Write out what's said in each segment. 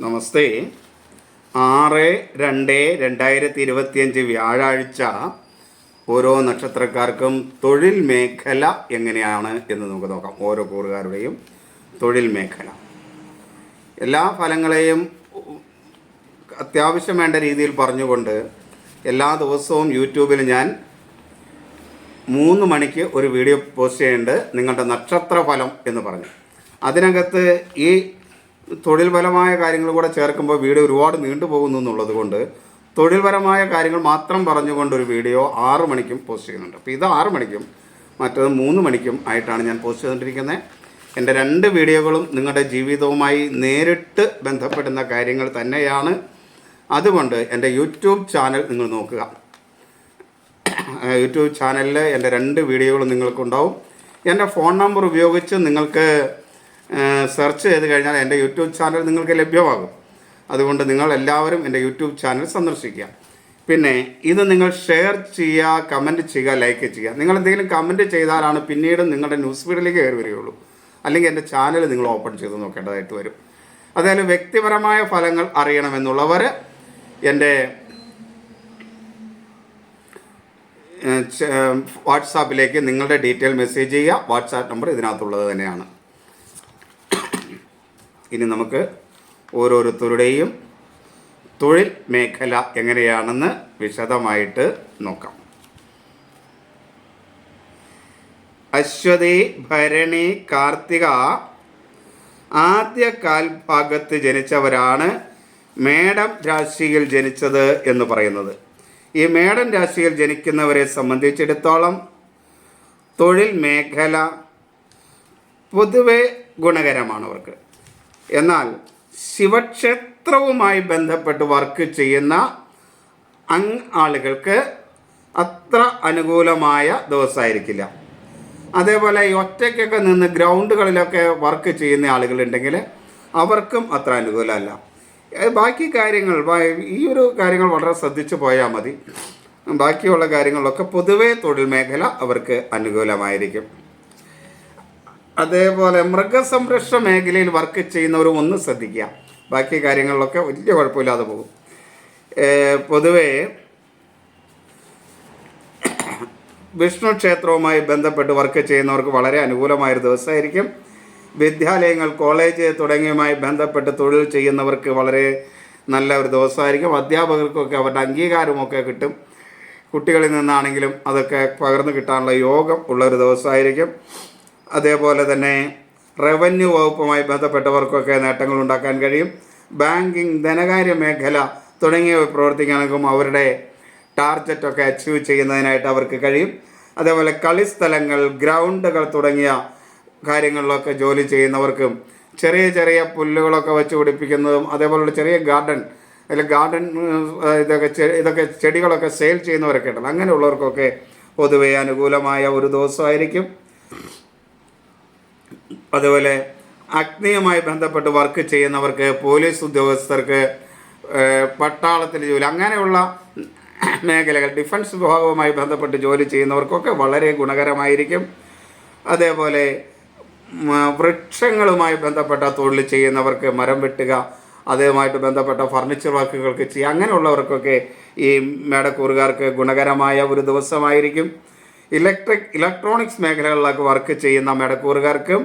നമസ്തേ. 6/2/2025 വ്യാഴാഴ്ച ഓരോ നക്ഷത്രക്കാർക്കും തൊഴിൽ മേഖല എങ്ങനെയാണ് എന്ന് നമുക്ക് നോക്കാം. ഓരോ കൂറുകാരുടെയും തൊഴിൽ മേഖല എല്ലാ ഫലങ്ങളെയും അത്യാവശ്യം വേണ്ട രീതിയിൽ പറഞ്ഞുകൊണ്ട് എല്ലാ ദിവസവും യൂട്യൂബിൽ ഞാൻ 3 മണിക്ക് ഒരു വീഡിയോ പോസ്റ്റ് ചെയ്യുന്നുണ്ട്. നിങ്ങളുടെ നക്ഷത്ര ഫലം എന്ന് പറഞ്ഞു അതിനകത്ത് ഈ തൊഴിൽപരമായ കാര്യങ്ങൾ കൂടെ ചേർക്കുമ്പോൾ വീഡിയോ ഒരുപാട് നീണ്ടുപോകുന്നു എന്നുള്ളത് കൊണ്ട് തൊഴിൽപരമായ കാര്യങ്ങൾ മാത്രം പറഞ്ഞുകൊണ്ട് ഒരു വീഡിയോ 6 മണിക്കും പോസ്റ്റ് ചെയ്യുന്നുണ്ട്. അപ്പോൾ ഇത് 6 മണിക്കും മറ്റത് 3 മണിക്കും ആയിട്ടാണ് ഞാൻ പോസ്റ്റ് ചെയ്തുകൊണ്ടിരിക്കുന്നത്. എൻ്റെ 2 വീഡിയോകളും നിങ്ങളുടെ ജീവിതവുമായി നേരിട്ട് ബന്ധപ്പെടുന്ന കാര്യങ്ങൾ തന്നെയാണ്. അതുകൊണ്ട് എൻ്റെ യൂട്യൂബ് ചാനൽ നിങ്ങൾ നോക്കുക. യൂട്യൂബ് ചാനലിൽ എൻ്റെ 2 വീഡിയോകളും നിങ്ങൾക്കുണ്ടാവും. എൻ്റെ ഫോൺ നമ്പർ ഉപയോഗിച്ച് നിങ്ങൾക്ക് സെർച്ച് ചെയ്ത് കഴിഞ്ഞാൽ എൻ്റെ യൂട്യൂബ് ചാനൽ നിങ്ങൾക്ക് ലഭ്യമാകും. അതുകൊണ്ട് നിങ്ങൾ എല്ലാവരും എൻ്റെ യൂട്യൂബ് ചാനൽ സന്ദർശിക്കുക. പിന്നെ ഇത് നിങ്ങൾ ഷെയർ ചെയ്യുക, കമൻറ്റ് ചെയ്യുക, ലൈക്ക് ചെയ്യുക. നിങ്ങൾ എന്തെങ്കിലും കമൻറ്റ് ചെയ്താലാണ് പിന്നീട് നിങ്ങളുടെ ന്യൂസ് ഫീഡിലേക്ക് കയറി വരികയുള്ളൂ. അല്ലെങ്കിൽ എൻ്റെ ചാനൽ നിങ്ങൾ ഓപ്പൺ ചെയ്ത് നോക്കേണ്ടതായിട്ട് വരും. അതായത് വ്യക്തിപരമായ ഫലങ്ങൾ അറിയണമെന്നുള്ളവർ എൻ്റെ വാട്സാപ്പിലേക്ക് നിങ്ങളുടെ ഡീറ്റെയിൽ മെസ്സേജ് ചെയ്യുക. വാട്സാപ്പ് നമ്പർ ഇതിനകത്തുള്ളത് തന്നെയാണ്. ഇനി നമുക്ക് ഓരോരുത്തരുടെയും തൊഴിൽ മേഖല എങ്ങനെയാണെന്ന് വിശദമായിട്ട് നോക്കാം. അശ്വതി, ഭരണി, കാർത്തിക ആദ്യ കാൽഭാഗത്ത് ജനിച്ചവരാണ് മേടം രാശിയിൽ ജനിച്ചത് എന്ന് പറയുന്നത്. ഈ മേടം രാശിയിൽ ജനിക്കുന്നവരെ സംബന്ധിച്ചിടത്തോളം തൊഴിൽ മേഖല പൊതുവെ ഗുണകരമാണ് അവർക്ക്. എന്നാൽ ശിവക്ഷേത്രവുമായി ബന്ധപ്പെട്ട് വർക്ക് ചെയ്യുന്ന ആളുകൾക്ക് അത്ര അനുകൂലമായ ദിവസമായിരിക്കില്ല. അതേപോലെ ഈ ഒറ്റയ്ക്കൊക്കെ നിന്ന് ഗ്രൗണ്ടുകളിലൊക്കെ വർക്ക് ചെയ്യുന്ന ആളുകളുണ്ടെങ്കിൽ അവർക്കും അത്ര അനുകൂലമല്ല. ബാക്കി കാര്യങ്ങൾ ഈ ഒരു കാര്യങ്ങൾ വളരെ ശ്രദ്ധിച്ചു പോയാൽ മതി. ബാക്കിയുള്ള കാര്യങ്ങളിലൊക്കെ പൊതുവേ തൊഴിൽ മേഖല അവർക്ക് അനുകൂലമായിരിക്കും. അതേപോലെ മൃഗസംരക്ഷണ മേഖലയിൽ വർക്ക് ചെയ്യുന്നവരും ഒന്ന് ശ്രദ്ധിക്കുക. ബാക്കി കാര്യങ്ങളിലൊക്കെ വലിയ കുഴപ്പമില്ലാതെ പോകും. പൊതുവേ വിഷ്ണു ക്ഷേത്രവുമായി ബന്ധപ്പെട്ട് വർക്ക് ചെയ്യുന്നവർക്ക് വളരെ അനുകൂലമായൊരു ദിവസമായിരിക്കും. വിദ്യാലയങ്ങൾ, കോളേജ് തുടങ്ങിയവുമായി ബന്ധപ്പെട്ട് തൊഴിൽ ചെയ്യുന്നവർക്ക് വളരെ നല്ല ഒരു ദിവസമായിരിക്കും. അധ്യാപകർക്കൊക്കെ അവരുടെ അംഗീകാരമൊക്കെ കിട്ടും. കുട്ടികളിൽ നിന്നാണെങ്കിലും അതൊക്കെ പകർന്നു കിട്ടാനുള്ള യോഗം ഉള്ളൊരു ദിവസമായിരിക്കും. അതേപോലെ തന്നെ റവന്യൂ വകുപ്പുമായി ബന്ധപ്പെട്ടവർക്കൊക്കെ നേട്ടങ്ങൾ ഉണ്ടാക്കാൻ കഴിയും. ബാങ്കിങ്, ധനകാര്യ മേഖല തുടങ്ങിയവ പ്രവർത്തിക്കാനും അവരുടെ ടാർഗറ്റൊക്കെ അച്ചീവ് ചെയ്യുന്നതിനായിട്ട് അവർക്ക് കഴിയും. അതേപോലെ കളിസ്ഥലങ്ങൾ, ഗ്രൗണ്ടുകൾ തുടങ്ങിയ കാര്യങ്ങളിലൊക്കെ ജോലി ചെയ്യുന്നവർക്കും ചെറിയ ചെറിയ പുല്ലുകളൊക്കെ വെച്ച് പിടിപ്പിക്കുന്നതും അതേപോലുള്ള ചെറിയ ഗാർഡൻ ഇതൊക്കെ ചെടികളൊക്കെ സെയിൽ ചെയ്യുന്നവരൊക്കെ ഉണ്ടല്ലോ, അങ്ങനെയുള്ളവർക്കൊക്കെ പൊതുവെ അനുകൂലമായ ഒരു ദിവസമായിരിക്കും. അതുപോലെ അഗ്നിയുമായി ബന്ധപ്പെട്ട് വർക്ക് ചെയ്യുന്നവർക്ക്, പോലീസ് ഉദ്യോഗസ്ഥർക്ക്, പട്ടാളത്തിൽ ജോലി, അങ്ങനെയുള്ള മേഖലകൾ, ഡിഫൻസ് വിഭാഗവുമായി ബന്ധപ്പെട്ട് ജോലി ചെയ്യുന്നവർക്കൊക്കെ വളരെ ഗുണകരമായിരിക്കും. അതേപോലെ വൃക്ഷങ്ങളുമായി ബന്ധപ്പെട്ട തൊഴിൽ ചെയ്യുന്നവർക്ക്, മരം വെട്ടുക, അതുമായിട്ട് ബന്ധപ്പെട്ട ഫർണിച്ചർ വർക്കുകൾക്ക് ചെയ്യുക, അങ്ങനെയുള്ളവർക്കൊക്കെ ഈ മേടക്കൂറുകാർക്ക് ഗുണകരമായ ഒരു ദിവസമായിരിക്കും. ഇലക്ട്രോണിക്സ് മേഖലകളിലൊക്കെ വർക്ക് ചെയ്യുന്ന മേടക്കൂറുകാർക്കും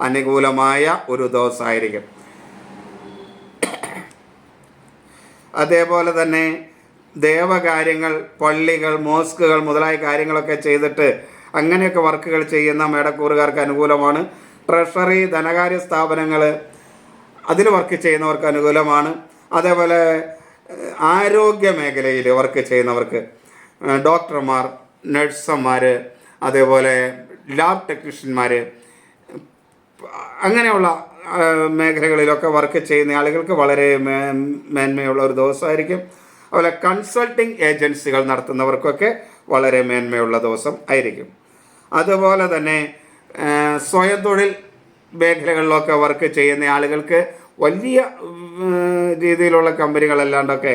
അനുകൂലമായ ഒരു ദിവസമായിരിക്കും. അതേപോലെ തന്നെ ദേവകാര്യങ്ങൾ, പള്ളികൾ, മോസ്കുകൾ മുതലായ കാര്യങ്ങളൊക്കെ ചെയ്തിട്ട് അങ്ങനെയൊക്കെ വർക്കുകൾ ചെയ്യുന്ന മേടക്കൂറുകാർക്ക് അനുകൂലമാണ്. ട്രഷറി, ധനകാര്യ സ്ഥാപനങ്ങൾ, അതിൽ വർക്ക് ചെയ്യുന്നവർക്ക് അനുകൂലമാണ്. അതേപോലെ ആരോഗ്യ മേഖലയിൽ വർക്ക് ചെയ്യുന്നവർക്ക്, ഡോക്ടർമാർ, നഴ്സുമാർ, അതേപോലെ ലാബ് ടെക്നീഷ്യന്മാർ, അങ്ങനെയുള്ള മേഖലകളിലൊക്കെ വർക്ക് ചെയ്യുന്ന ആളുകൾക്ക് വളരെ മേന്മയുള്ള ഒരു ദിവസമായിരിക്കും. അതുപോലെ കൺസൾട്ടിങ് ഏജൻസികൾ നടത്തുന്നവർക്കൊക്കെ വളരെ മേന്മയുള്ള ദിവസം ആയിരിക്കും. അതുപോലെ തന്നെ സ്വയം തൊഴിൽ മേഖലകളിലൊക്കെ വർക്ക് ചെയ്യുന്ന ആളുകൾക്ക് വലിയ രീതിയിലുള്ള കമ്പനികളല്ലാണ്ടൊക്കെ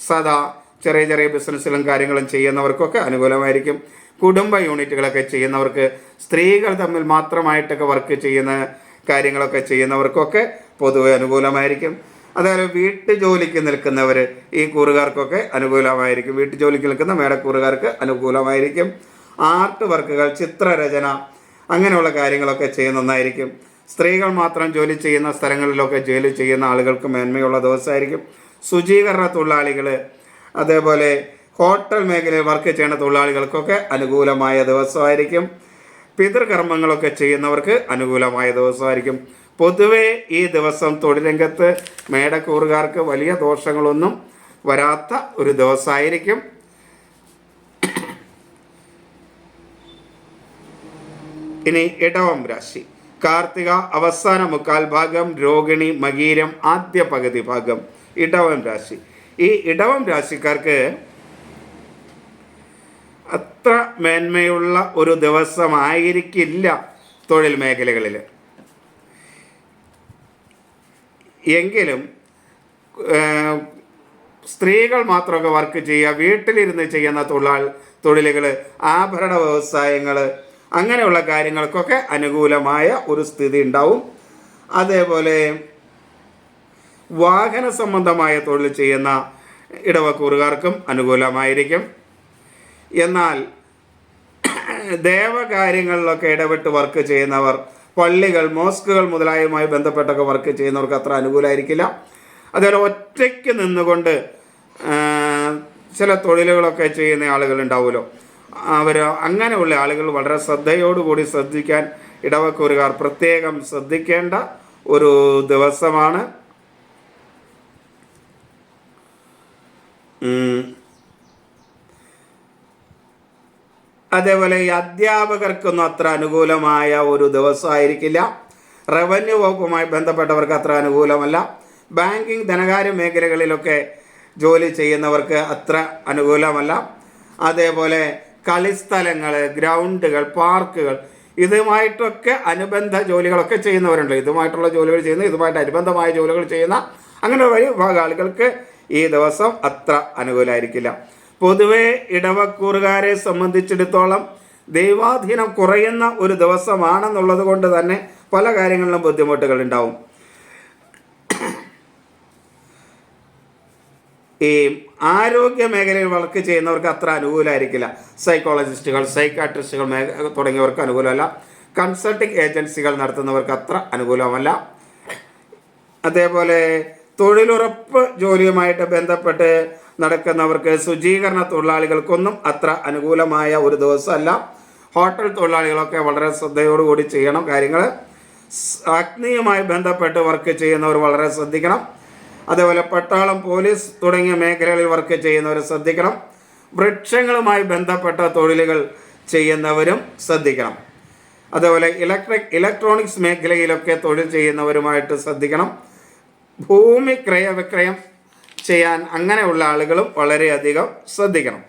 സദാ ചെറിയ ചെറിയ ബിസിനസ്സിലും കാര്യങ്ങളും ചെയ്യുന്നവർക്കൊക്കെ അനുകൂലമായിരിക്കും. കുടുംബ യൂണിറ്റുകളൊക്കെ ചെയ്യുന്നവർക്ക്, സ്ത്രീകൾ തമ്മിൽ മാത്രമായിട്ടൊക്കെ വർക്ക് ചെയ്യുന്ന കാര്യങ്ങളൊക്കെ ചെയ്യുന്നവർക്കൊക്കെ പൊതുവെ അനുകൂലമായിരിക്കും. അതേപോലെ വീട്ടുജോലിക്ക് നിൽക്കുന്നവർ, ഈ കൂറുകാർക്കൊക്കെ അനുകൂലമായിരിക്കും. വീട്ടുജോലിക്ക് നിൽക്കുന്ന മേടക്കൂറുകാർക്ക് അനുകൂലമായിരിക്കും. ആർട്ട് വർക്കുകൾ, ചിത്രരചന അങ്ങനെയുള്ള കാര്യങ്ങളൊക്കെ ചെയ്യുന്നതായിരിക്കും. സ്ത്രീകൾ മാത്രം ജോലി ചെയ്യുന്ന സ്ഥലങ്ങളിലൊക്കെ ജോലി ചെയ്യുന്ന ആളുകൾക്ക് മേന്മയുള്ള ദിവസമായിരിക്കും. ശുചീകരണ തൊഴിലാളികൾ, അതേപോലെ ഹോട്ടൽ മേഖലയിൽ വർക്ക് ചെയ്യുന്ന തൊഴിലാളികൾക്കൊക്കെ അനുകൂലമായ ദിവസമായിരിക്കും. പിതൃകർമ്മങ്ങളൊക്കെ ചെയ്യുന്നവർക്ക് അനുകൂലമായ ദിവസമായിരിക്കും. പൊതുവെ ഈ ദിവസം തൊഴിൽ രംഗത്ത് മേടക്കൂറുകാർക്ക് വലിയ ദോഷങ്ങളൊന്നും വരാത്ത ഒരു ദിവസമായിരിക്കും. ഇനി ഇടവം രാശി. കാർത്തിക അവസാന മുക്കാൽ ഭാഗം, രോഹിണി മകീരം ആദ്യ പകുതി ഭാഗം ഇടവം രാശി. ഈ ഇടവം രാശിക്കാർക്ക് അത്ര മേന്മയുള്ള ഒരു ദിവസമായിരിക്കില്ല തൊഴിൽ മേഖലകളിൽ. എങ്കിലും സ്ത്രീകൾ മാത്രമൊക്കെ വർക്ക് ചെയ്യുക, വീട്ടിലിരുന്ന് ചെയ്യുന്ന തൊഴിലുകൾ, ആഭരണ വ്യവസായങ്ങൾ, അങ്ങനെയുള്ള കാര്യങ്ങൾക്കൊക്കെ അനുകൂലമായ ഒരു സ്ഥിതി ഉണ്ടാവും. അതേപോലെ വാഹന സംബന്ധമായ തൊഴിൽ ചെയ്യുന്ന ഇടവക്കൂറുകാർക്കും അനുകൂലമായിരിക്കും. എന്നാൽ ദേവകാര്യങ്ങളിലൊക്കെ ഇടപെട്ട് വർക്ക് ചെയ്യുന്നവർ, പള്ളികൾ, മോസ്കുകൾ മുതലായവയുമായി ബന്ധപ്പെട്ടൊക്കെ വർക്ക് ചെയ്യുന്നവർക്ക് അത്ര അനുകൂലമായിരിക്കില്ല. അതുപോലെ ഒറ്റയ്ക്ക് നിന്നുകൊണ്ട് ചില തൊഴിലുകളൊക്കെ ചെയ്യുന്ന ആളുകളുണ്ടാവുമല്ലോ, അങ്ങനെയുള്ള ആളുകൾ വളരെ ശ്രദ്ധയോടുകൂടി ശ്രദ്ധിക്കാൻ ഇടവക്കൂറുകാർ പ്രത്യേകം ശ്രദ്ധിക്കേണ്ട ഒരു ദിവസമാണ്. അതേപോലെ ഈ അധ്യാപകർക്കൊന്നും അത്ര അനുകൂലമായ ഒരു ദിവസമായിരിക്കില്ല. റവന്യൂ വകുപ്പുമായി ബന്ധപ്പെട്ടവർക്ക് അത്ര അനുകൂലമല്ല. ബാങ്കിങ്, ധനകാര്യ മേഖലകളിലൊക്കെ ജോലി ചെയ്യുന്നവർക്ക് അത്ര അനുകൂലമല്ല. അതേപോലെ കളിസ്ഥലങ്ങൾ, ഗ്രൗണ്ടുകൾ, പാർക്കുകൾ, ഇതുമായിട്ടൊക്കെ അനുബന്ധ ജോലികളൊക്കെ ചെയ്യുന്നവരുണ്ട്. ഇതുമായിട്ടുള്ള ജോലികൾ ചെയ്യുന്ന, ഇതുമായിട്ട് അനുബന്ധമായ ജോലികൾ ചെയ്യുന്ന അങ്ങനെ വലിയ വിഭാഗം ആളുകൾക്ക് ഈ ദിവസം അത്ര അനുകൂലമായിരിക്കില്ല. പൊതുവെ ഇടവക്കൂറുകാരെ സംബന്ധിച്ചിടത്തോളം ദൈവാധീനം കുറയുന്ന ഒരു ദിവസമാണെന്നുള്ളത് കൊണ്ട് തന്നെ പല കാര്യങ്ങളിലും ബുദ്ധിമുട്ടുകൾ ഉണ്ടാവും. ഈ ആരോഗ്യ മേഖലയിൽ വർക്ക് ചെയ്യുന്നവർക്ക് അത്ര അനുകൂലമായിരിക്കില്ല. സൈക്കോളജിസ്റ്റുകൾ, സൈക്കാട്രിസ്റ്റുകൾ തുടങ്ങിയവർക്ക് അനുകൂലമല്ല. കൺസൾട്ടിങ് ഏജൻസികൾ നടത്തുന്നവർക്ക് അത്ര അനുകൂലമല്ല. അതേപോലെ തൊഴിലുറപ്പ് ജോലിയുമായിട്ട് ബന്ധപ്പെട്ട് നടക്കുന്നവർക്ക്, ശുചീകരണ തൊഴിലാളികൾക്കൊന്നും അത്ര അനുകൂലമായ ഒരു ദിവസമല്ല. ഹോട്ടൽ തൊഴിലാളികളൊക്കെ വളരെ ശ്രദ്ധയോടുകൂടി ചെയ്യണം കാര്യങ്ങൾ. അഗ്നിയുമായി ബന്ധപ്പെട്ട് വർക്ക് ചെയ്യുന്നവർ വളരെ ശ്രദ്ധിക്കണം. അതേപോലെ പട്ടാളം, പോലീസ് തുടങ്ങിയ മേഖലകളിൽ വർക്ക് ചെയ്യുന്നവർ ശ്രദ്ധിക്കണം. വൃക്ഷങ്ങളുമായി ബന്ധപ്പെട്ട തൊഴിലുകൾ ചെയ്യുന്നവരും ശ്രദ്ധിക്കണം. അതേപോലെ ഇലക്ട്രോണിക്സ് മേഖലയിലൊക്കെ തൊഴിൽ ചെയ്യുന്നവരുമായിട്ട് ശ്രദ്ധിക്കണം. ഭൂമി ക്രയവിക്രയം ചെയ്യാൻ അങ്ങനെയുള്ള ആളുകളും വളരെയധികം ശ്രദ്ധിക്കണം.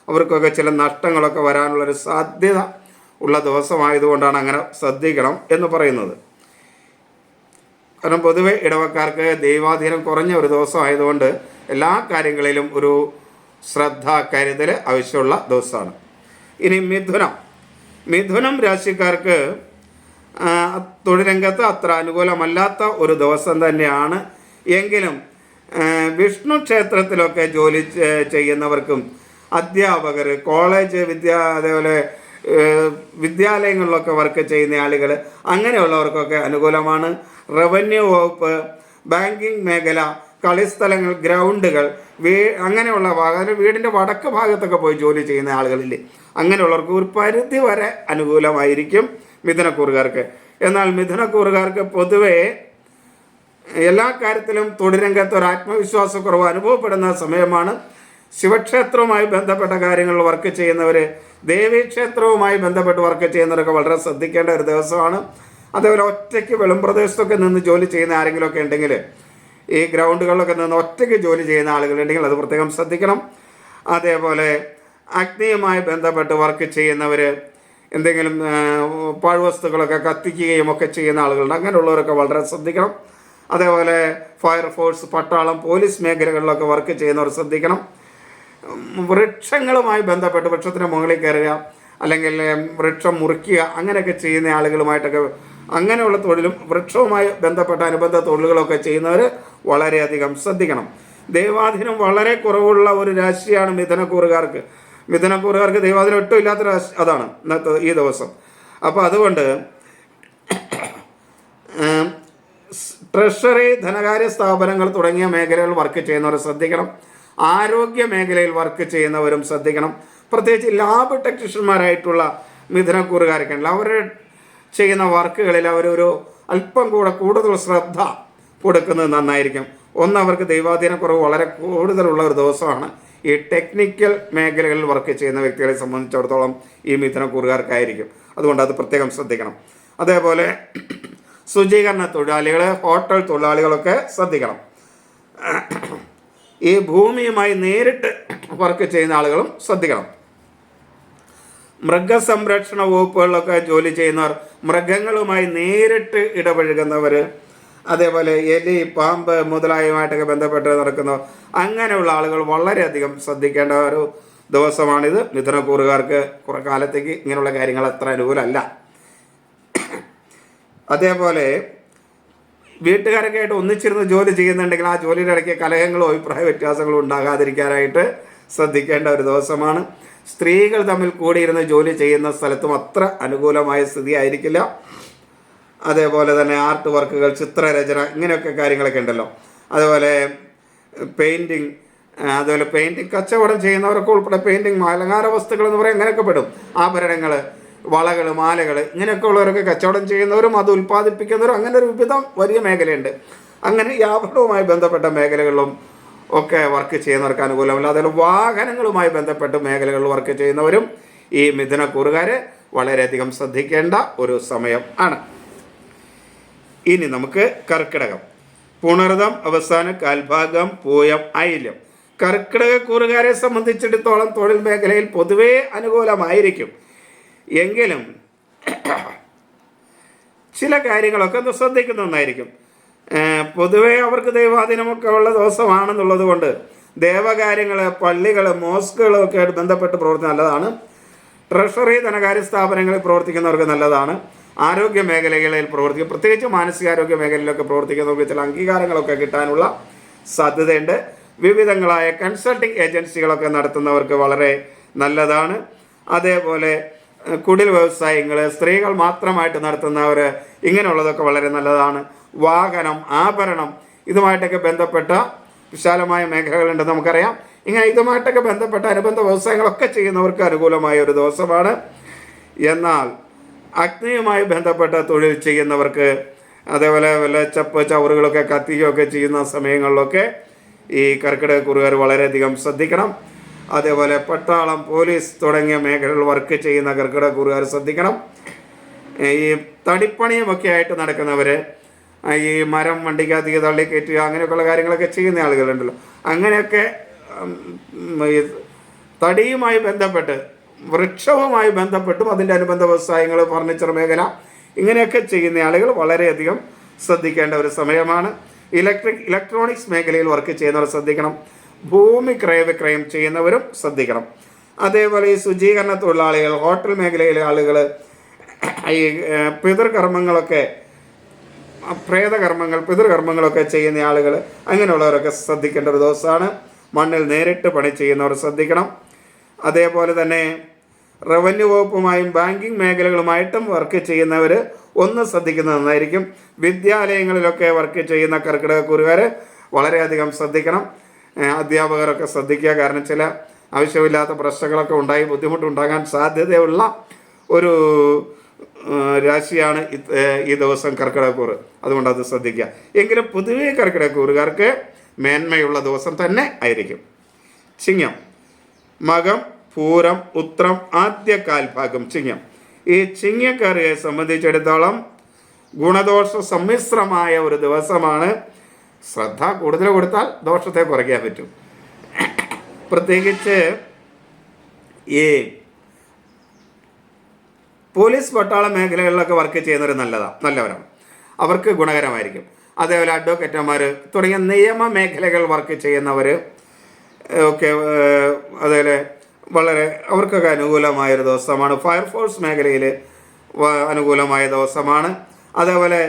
അവർക്കൊക്കെ ചില നഷ്ടങ്ങളൊക്കെ വരാനുള്ളൊരു സാധ്യത ഉള്ള ദിവസമായതുകൊണ്ടാണ് അങ്ങനെ ശ്രദ്ധിക്കണം എന്ന് പറയുന്നത്. കാരണം പൊതുവെ ഇടവക്കാർക്ക് ദൈവാധീനം കുറഞ്ഞ ഒരു ദിവസമായതുകൊണ്ട് എല്ലാ കാര്യങ്ങളിലും ഒരു ശ്രദ്ധ, കരുതൽ ആവശ്യമുള്ള ദിവസമാണ്. ഇനി മിഥുനം രാശിക്കാർക്ക് തൊഴിൽ രംഗത്ത് അത്ര അനുകൂലമല്ലാത്ത ഒരു ദിവസം തന്നെയാണ്. എങ്കിലും വിഷ്ണു ക്ഷേത്രത്തിലൊക്കെ ജോലി ചെയ്യുന്നവർക്കും, അധ്യാപകർ, കോളേജ് അതേപോലെ വിദ്യാലയങ്ങളിലൊക്കെ വർക്ക് ചെയ്യുന്ന ആളുകൾ, അങ്ങനെയുള്ളവർക്കൊക്കെ അനുകൂലമാണ്. റവന്യൂ വകുപ്പ്, ബാങ്കിങ് മേഖല, കളിസ്ഥലങ്ങൾ, ഗ്രൗണ്ടുകൾ, അങ്ങനെയുള്ള ഭാഗം, വീടിൻ്റെ വടക്ക് ഭാഗത്തൊക്കെ പോയി ജോലി ചെയ്യുന്ന ആളുകളില്ലേ, അങ്ങനെയുള്ളവർക്ക് ഒരു പരിധി വരെ അനുകൂലമായിരിക്കും മിഥുനക്കൂറുകാർക്ക്. എന്നാൽ മിഥുനക്കൂറുകാർക്ക് പൊതുവേ എല്ലാ കാര്യത്തിലും തൊഴിൽ രംഗത്ത് ഒരു ആത്മവിശ്വാസക്കുറവ് അനുഭവപ്പെടുന്ന സമയമാണ്. ശിവക്ഷേത്രവുമായി ബന്ധപ്പെട്ട കാര്യങ്ങളിൽ വർക്ക് ചെയ്യുന്നവർ, ദേവീക്ഷേത്രവുമായി ബന്ധപ്പെട്ട് വർക്ക് ചെയ്യുന്നവരൊക്കെ വളരെ ശ്രദ്ധിക്കേണ്ട ഒരു ദിവസമാണ്. അതേപോലെ ഒറ്റയ്ക്ക് വെളുംപ്രദേശത്തൊക്കെ നിന്ന് ജോലി ചെയ്യുന്ന ആരെങ്കിലുമൊക്കെ ഉണ്ടെങ്കിൽ, ഈ ഗ്രൗണ്ടുകളിലൊക്കെ നിന്ന് ഒറ്റയ്ക്ക് ജോലി ചെയ്യുന്ന ആളുകളുണ്ടെങ്കിൽ അത് പ്രത്യേകം ശ്രദ്ധിക്കണം. അതേപോലെ അഗ്നിയുമായി ബന്ധപ്പെട്ട് വർക്ക് ചെയ്യുന്നവർ, എന്തെങ്കിലും പാഴ്വസ്തുക്കളൊക്കെ കത്തിക്കുകയും ഒക്കെ ചെയ്യുന്ന ആളുകളുണ്ട്, അങ്ങനെയുള്ളവരൊക്കെ വളരെ ശ്രദ്ധിക്കണം. അതേപോലെ ഫയർഫോഴ്സ്, പട്ടാളം, പോലീസ് മേഖലകളിലൊക്കെ വർക്ക് ചെയ്യുന്നവർ ശ്രദ്ധിക്കണം. വൃക്ഷങ്ങളുമായി ബന്ധപ്പെട്ട് വൃക്ഷത്തിന് മുകളിൽ കയറുക അല്ലെങ്കിൽ വൃക്ഷം മുറിക്കുക അങ്ങനെയൊക്കെ ചെയ്യുന്ന ആളുകളുമായിട്ടൊക്കെ അങ്ങനെയുള്ള തൊഴിലും വൃക്ഷവുമായി ബന്ധപ്പെട്ട അനുബന്ധ തൊഴിലുകളൊക്കെ ചെയ്യുന്നവർ വളരെയധികം ശ്രദ്ധിക്കണം. ദൈവാധീനം വളരെ കുറവുള്ള ഒരു രാശിയാണ് മിഥുനക്കൂറുകാർക്ക്. മിഥുനക്കൂറുകാർക്ക് ദൈവാധീനം ഒട്ടും ഇല്ലാത്ത രാശി അതാണ് ഇന്നത്തെ ഈ ദിവസം. അപ്പോൾ അതുകൊണ്ട് ട്രഷറി, ധനകാര്യ സ്ഥാപനങ്ങൾ തുടങ്ങിയ മേഖലകൾ വർക്ക് ചെയ്യുന്നവർ ശ്രദ്ധിക്കണം. ആരോഗ്യ മേഖലയിൽ വർക്ക് ചെയ്യുന്നവരും ശ്രദ്ധിക്കണം. പ്രത്യേകിച്ച് ലാബ് ടെക്നീഷ്യന്മാരായിട്ടുള്ള മിഥുനക്കൂറുകാരൊക്കെ ഉണ്ടല്ലോ, അവർ ചെയ്യുന്ന വർക്കുകളിൽ അവരൊരു അല്പം കൂടുതൽ ശ്രദ്ധ കൊടുക്കുന്നത് നന്നായിരിക്കും. ഒന്ന്, അവർക്ക് ദൈവാധീനക്കുറവ് വളരെ കൂടുതലുള്ള ഒരു ദിവസമാണ് ഈ ടെക്നിക്കൽ മേഖലകളിൽ വർക്ക് ചെയ്യുന്ന വ്യക്തികളെ സംബന്ധിച്ചിടത്തോളം ഈ മിഥുനക്കൂറുകാർക്കായിരിക്കും. അതുകൊണ്ട് അത് പ്രത്യേകം ശ്രദ്ധിക്കണം. അതേപോലെ ശുചീകരണ തൊഴിലാളികൾ, ഹോട്ടൽ തൊഴിലാളികളൊക്കെ ശ്രദ്ധിക്കണം. ഈ ഭൂമിയുമായി നേരിട്ട് വർക്ക് ചെയ്യുന്ന ആളുകളും ശ്രദ്ധിക്കണം. മൃഗസംരക്ഷണ വകുപ്പുകളിലൊക്കെ ജോലി ചെയ്യുന്നവർ, മൃഗങ്ങളുമായി നേരിട്ട് ഇടപഴകുന്നവർ, അതേപോലെ എലി, പാമ്പ് മുതലായവയുമായിട്ടൊക്കെ ബന്ധപ്പെട്ട് നടക്കുന്നവർ, അങ്ങനെയുള്ള ആളുകൾ വളരെയധികം ശ്രദ്ധിക്കേണ്ട ഒരു ദിവസമാണിത്. മിഥുനക്കൂറുകാർക്ക് കുറേ കാലത്തേക്ക് ഇങ്ങനെയുള്ള കാര്യങ്ങൾ അത്ര അനുകൂലമല്ല. അതേപോലെ വീട്ടുകാരൊക്കെ ആയിട്ട് ഒന്നിച്ചിരുന്ന് ജോലി ചെയ്യുന്നുണ്ടെങ്കിൽ ആ ജോലിയുടെ ഇടയ്ക്ക് കലഹങ്ങളും അഭിപ്രായ വ്യത്യാസങ്ങളും ഉണ്ടാകാതിരിക്കാനായിട്ട് ശ്രദ്ധിക്കേണ്ട ഒരു ദിവസമാണ്. സ്ത്രീകൾ തമ്മിൽ കൂടിയിരുന്ന് ജോലി ചെയ്യുന്ന സ്ഥലത്തും അത്ര അനുകൂലമായ സ്ഥിതി ആയിരിക്കില്ല. അതേപോലെ തന്നെ ആർട്ട് വർക്കുകൾ, ചിത്രരചന, ഇങ്ങനെയൊക്കെ കാര്യങ്ങളൊക്കെ ഉണ്ടല്ലോ. അതുപോലെ പെയിൻറ്റിങ്, അതുപോലെ പെയിൻറ്റിങ് കച്ചവടം ചെയ്യുന്നവരൊക്കെ ഉൾപ്പെടെ പെയിൻറ്റിങ്, അലങ്കാര വസ്തുക്കൾ എന്ന് പറയാൻ അങ്ങനെയൊക്കെ പെടും. ആഭരണങ്ങൾ, വളകൾ, മാലകൾ, ഇങ്ങനെയൊക്കെ ഉള്ളവരൊക്കെ കച്ചവടം ചെയ്യുന്നവരും അത് ഉൽപ്പാദിപ്പിക്കുന്നവരും, അങ്ങനെ ഒരു വിവിധം വലിയ മേഖലയുണ്ട്. അങ്ങനെ ഈ ആഭരണവുമായി ബന്ധപ്പെട്ട മേഖലകളിലും ഒക്കെ വർക്ക് ചെയ്യുന്നവർക്ക് അനുകൂലമല്ല. അതുപോലെ വാഹനങ്ങളുമായി ബന്ധപ്പെട്ട മേഖലകളിൽ വർക്ക് ചെയ്യുന്നവരും ഈ മിഥുനക്കൂറുകാരെ വളരെയധികം ശ്രദ്ധിക്കേണ്ട ഒരു സമയം ആണ്. ഇനി നമുക്ക് കർക്കിടകം. പുണർദം അവസാന കാൽഭാഗം, പൂയം, ആയില്യം. കർക്കിടകക്കൂറുകാരെ സംബന്ധിച്ചിടത്തോളം തൊഴിൽ മേഖലയിൽ പൊതുവേ അനുകൂലമായിരിക്കും. എങ്കിലും ചില കാര്യങ്ങളൊക്കെ ഒന്ന് ശ്രദ്ധിക്കുന്നതായിരിക്കും. പൊതുവേ അവർക്ക് ദൈവാധീനമൊക്കെ ഉള്ള ദിവസമാണെന്നുള്ളത് കൊണ്ട് ദേവകാര്യങ്ങൾ, പള്ളികൾ, മോസ്കുകളൊക്കെ ആയിട്ട് ബന്ധപ്പെട്ട് പ്രവർത്തിക്കുന്നത് നല്ലതാണ്. ട്രഷറി, ധനകാര്യ സ്ഥാപനങ്ങളിൽ പ്രവർത്തിക്കുന്നവർക്ക് നല്ലതാണ്. ആരോഗ്യ മേഖലകളിൽ പ്രവർത്തിക്കും, പ്രത്യേകിച്ച് മാനസികാരോഗ്യ മേഖലയിലൊക്കെ പ്രവർത്തിക്കുന്നവർക്ക് ചില അംഗീകാരങ്ങളൊക്കെ കിട്ടാനുള്ള സാധ്യതയുണ്ട്. വിവിധങ്ങളായ കൺസൾട്ടിങ് ഏജൻസികളൊക്കെ നടത്തുന്നവർക്ക് വളരെ നല്ലതാണ്. അതേപോലെ കുടിൽ വ്യവസായങ്ങൾ, സ്ത്രീകൾ മാത്രമായിട്ട് നടത്തുന്നവർ, ഇങ്ങനെയുള്ളതൊക്കെ വളരെ നല്ലതാണ്. വാഹനം, ആഭരണം, ഇതുമായിട്ടൊക്കെ ബന്ധപ്പെട്ട വിശാലമായ മേഖലകളുണ്ടെന്ന് നമുക്കറിയാം. ഇങ്ങനെ ഇതുമായിട്ടൊക്കെ ബന്ധപ്പെട്ട അനുബന്ധ വ്യവസായങ്ങളൊക്കെ ചെയ്യുന്നവർക്ക് അനുകൂലമായ ഒരു ദിവസമാണ്. എന്നാൽ അഗ്നിയുമായി ബന്ധപ്പെട്ട തൊഴിൽ ചെയ്യുന്നവർക്ക്, അതേപോലെ വല്ല ചവറുകളൊക്കെ കത്തിക്കുകയൊക്കെ ചെയ്യുന്ന സമയങ്ങളിലൊക്കെ ഈ കർക്കിടകക്കൂറുകാർ വളരെയധികം ശ്രദ്ധിക്കണം. അതേപോലെ പട്ടാളം, പോലീസ് തുടങ്ങിയ മേഖലകളിൽ വർക്ക് ചെയ്യുന്ന കർക്കിടകക്കൂറുകാർ ശ്രദ്ധിക്കണം. ഈ തടിപ്പണിയുമൊക്കെ ആയിട്ട് നടക്കുന്നവർ, ഈ മരം വണ്ടിക്കകത്തേക്ക് തള്ളിക്കയറ്റുക, അങ്ങനെയൊക്കെയുള്ള കാര്യങ്ങളൊക്കെ ചെയ്യുന്ന ആളുകളുണ്ടല്ലോ, അങ്ങനെയൊക്കെ ഈ തടിയുമായി ബന്ധപ്പെട്ട്, വൃക്ഷവുമായി ബന്ധപ്പെട്ടും അതിൻ്റെ അനുബന്ധ വ്യവസായങ്ങൾ, ഫർണിച്ചർ മേഖല, ഇങ്ങനെയൊക്കെ ചെയ്യുന്ന ആളുകൾ വളരെയധികം ശ്രദ്ധിക്കേണ്ട ഒരു സമയമാണ്. ഇലക്ട്രോണിക്സ് മേഖലയിൽ വർക്ക് ചെയ്യുന്നവർ ശ്രദ്ധിക്കണം. ഭൂമി ക്രയവിക്രയം ചെയ്യുന്നവരും ശ്രദ്ധിക്കണം. അതേപോലെ ഈ ശുചീകരണ തൊഴിലാളികൾ, ഹോട്ടൽ മേഖലയിലെ ആളുകൾ, ഈ പിതൃകർമ്മങ്ങളൊക്കെ, പ്രേതകർമ്മങ്ങൾ, പിതൃകർമ്മങ്ങളൊക്കെ ചെയ്യുന്ന ആളുകൾ, അങ്ങനെയുള്ളവരൊക്കെ ശ്രദ്ധിക്കേണ്ട ഒരു ദിവസമാണ്. മണ്ണിൽ നേരിട്ട് പണി ചെയ്യുന്നവർ ശ്രദ്ധിക്കണം. അതേപോലെ തന്നെ റവന്യൂ വകുപ്പുമായും ബാങ്കിങ് മേഖലകളുമായിട്ടും വർക്ക് ചെയ്യുന്നവർ ഒന്ന് ശ്രദ്ധിക്കുന്നത് നന്നായിരിക്കും. വിദ്യാലയങ്ങളിലൊക്കെ വർക്ക് ചെയ്യുന്ന കർക്കിടകക്കൂറുകാർ വളരെയധികം ശ്രദ്ധിക്കണം. അധ്യാപകരൊക്കെ ശ്രദ്ധിക്കുക. കാരണം ചില ആവശ്യമില്ലാത്ത പ്രശ്നങ്ങളൊക്കെ ഉണ്ടായി ബുദ്ധിമുട്ടുണ്ടാകാൻ സാധ്യതയുള്ള ഒരു രാശിയാണ് ഈ ദിവസം കർക്കിടകക്കൂറ്. അതുകൊണ്ട് അത് ശ്രദ്ധിക്കുക. എങ്കിലും പൊതുവേ കർക്കിടകക്കൂറുകാർക്ക് മേന്മയുള്ള ദിവസം തന്നെ ആയിരിക്കും. ചിങ്ങം, മകം, പൂരം, ഉത്രം, ആദ്യ കാൽഭാഗം ചിങ്ങം. ഈ ചിങ്ങക്കാരെ സംബന്ധിച്ചിടത്തോളം ഗുണദോഷ സമ്മിശ്രമായ ഒരു ദിവസമാണ്. ശ്രദ്ധ കൂടുതൽ കൊടുത്താൽ ദോഷത്തെ കുറയ്ക്കാൻ പറ്റും. പ്രത്യേകിച്ച് ഈ പോലീസ്, പട്ടാള മേഖലകളിലൊക്കെ വർക്ക് ചെയ്യുന്നവർ നല്ലവരാണ്, അവർക്ക് ഗുണകരമായിരിക്കും. അതേപോലെ അഡ്വക്കേറ്റർമാർ തുടങ്ങിയ നിയമ മേഖലകൾ വർക്ക് ചെയ്യുന്നവർ ഒക്കെ അതേപോലെ വളരെ അവർക്കൊക്കെ അനുകൂലമായൊരു ദിവസമാണ്. ഫയർഫോഴ്സ് മേഖലയിൽ അനുകൂലമായ ദിവസമാണ്. അതേപോലെ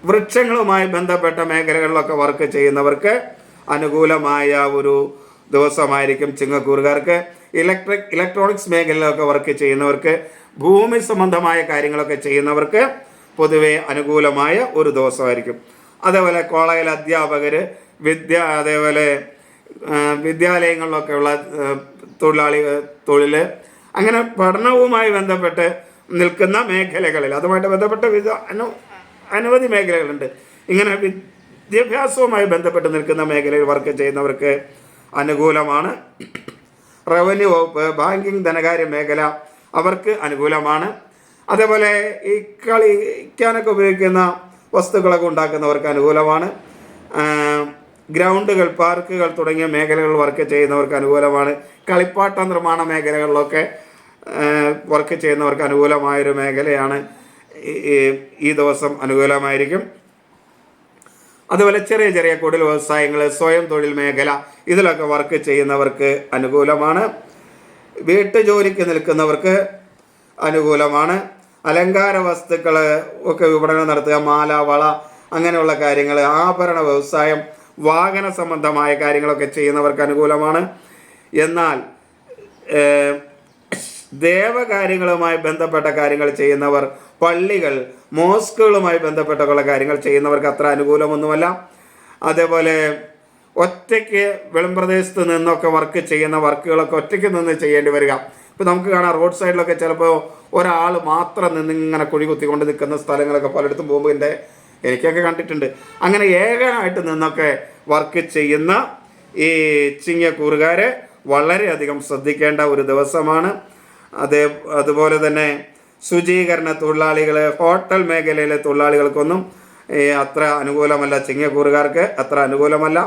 വൃക്ഷങ്ങളുമായി ബന്ധപ്പെട്ട മേഖലകളിലൊക്കെ വർക്ക് ചെയ്യുന്നവർക്ക് അനുകൂലമായ ഒരു ദിവസമായിരിക്കും ചിങ്ങക്കൂറുകാർക്ക്. ഇലക്ട്രോണിക്സ് മേഖലയിലൊക്കെ വർക്ക് ചെയ്യുന്നവർക്ക്, ഭൂമി സംബന്ധമായ കാര്യങ്ങളൊക്കെ ചെയ്യുന്നവർക്ക് പൊതുവെ അനുകൂലമായ ഒരു ദിവസമായിരിക്കും. അതേപോലെ കോളേജിലെ അധ്യാപകർ, അതേപോലെ വിദ്യാലയങ്ങളിലൊക്കെയുള്ള തൊഴിൽ, അങ്ങനെ പഠനവുമായി ബന്ധപ്പെട്ട് നിൽക്കുന്ന മേഖലകളിൽ, അതുമായിട്ട് ബന്ധപ്പെട്ട അനവധി മേഖലകളുണ്ട്. ഇങ്ങനെ വിദ്യാഭ്യാസവുമായി ബന്ധപ്പെട്ട് നിൽക്കുന്ന മേഖലയിൽ വർക്ക് ചെയ്യുന്നവർക്ക് അനുകൂലമാണ്. റവന്യൂ വകുപ്പ്, ബാങ്കിങ്, ധനകാര്യ മേഖല അവർക്ക് അനുകൂലമാണ്. അതേപോലെ ഈ കളിക്കാനൊക്കെ ഉപയോഗിക്കുന്ന വസ്തുക്കളൊക്കെ ഉണ്ടാക്കുന്നവർക്ക് അനുകൂലമാണ്. ഗ്രൗണ്ടുകൾ, പാർക്കുകൾ തുടങ്ങിയ മേഖലകളിൽ വർക്ക് ചെയ്യുന്നവർക്ക് അനുകൂലമാണ്. കളിപ്പാട്ട നിർമ്മാണ മേഖലകളിലൊക്കെ വർക്ക് ചെയ്യുന്നവർക്ക് അനുകൂലമായൊരു മേഖലയാണ്. ഈ ദിവസം അനുകൂലമായിരിക്കും. അതുപോലെ ചെറിയ ചെറിയ കുടിൽ വ്യവസായങ്ങൾ, സ്വയം തൊഴിൽ മേഖല, ഇതിലൊക്കെ വർക്ക് ചെയ്യുന്നവർക്ക് അനുകൂലമാണ്. വീട്ടുജോലിക്ക് നിൽക്കുന്നവർക്ക് അനുകൂലമാണ്. അലങ്കാര വസ്തുക്കൾ ഒക്കെ വിപണനം നടത്തുക, മാല, വള, അങ്ങനെയുള്ള കാര്യങ്ങൾ, ആഭരണ വ്യവസായം, വാഹന സംബന്ധമായ കാര്യങ്ങളൊക്കെ ചെയ്യുന്നവർക്ക് അനുകൂലമാണ്. എന്നാൽ ദേവകാര്യങ്ങളുമായി ബന്ധപ്പെട്ട കാര്യങ്ങൾ ചെയ്യുന്നവർ, പള്ളികൾ, മോസ്കുകളുമായി ബന്ധപ്പെട്ടുള്ള കാര്യങ്ങൾ ചെയ്യുന്നവർക്ക് അത്ര അനുകൂലമൊന്നുമല്ല. അതേപോലെ ഒറ്റയ്ക്ക് വെളിമ്പ്രദേശത്ത് നിന്നൊക്കെ വർക്ക് ചെയ്യുന്ന വർക്കുകളൊക്കെ ഒറ്റയ്ക്ക് നിന്ന് ചെയ്യേണ്ടി വരിക. ഇപ്പോൾ നമുക്ക് കാണാം റോഡ് സൈഡിലൊക്കെ ചിലപ്പോൾ ഒരാൾ മാത്രം നിന്ന് ഇങ്ങനെ കുഴി കുത്തിക്കൊണ്ട് നിൽക്കുന്ന സ്ഥലങ്ങളൊക്കെ പലയിടത്തും പോകുമ്പോൾ എനിക്കൊക്കെ കണ്ടിട്ടുണ്ട്. അങ്ങനെ ഏകനായിട്ട് നിന്നൊക്കെ വർക്ക് ചെയ്യുന്ന ഈ ചിങ്ങക്കൂറുകാരെ വളരെയധികം ശ്രദ്ധിക്കേണ്ട ഒരു ദിവസമാണ്. അതുപോലെ തന്നെ ശുചീകരണ തൊഴിലാളികൾ, ഹോട്ടൽ മേഖലയിലെ തൊഴിലാളികൾക്കൊന്നും അത്ര അനുകൂലമല്ല. ചിങ്ങക്കൂറുകാർക്ക് അത്ര അനുകൂലമല്ല.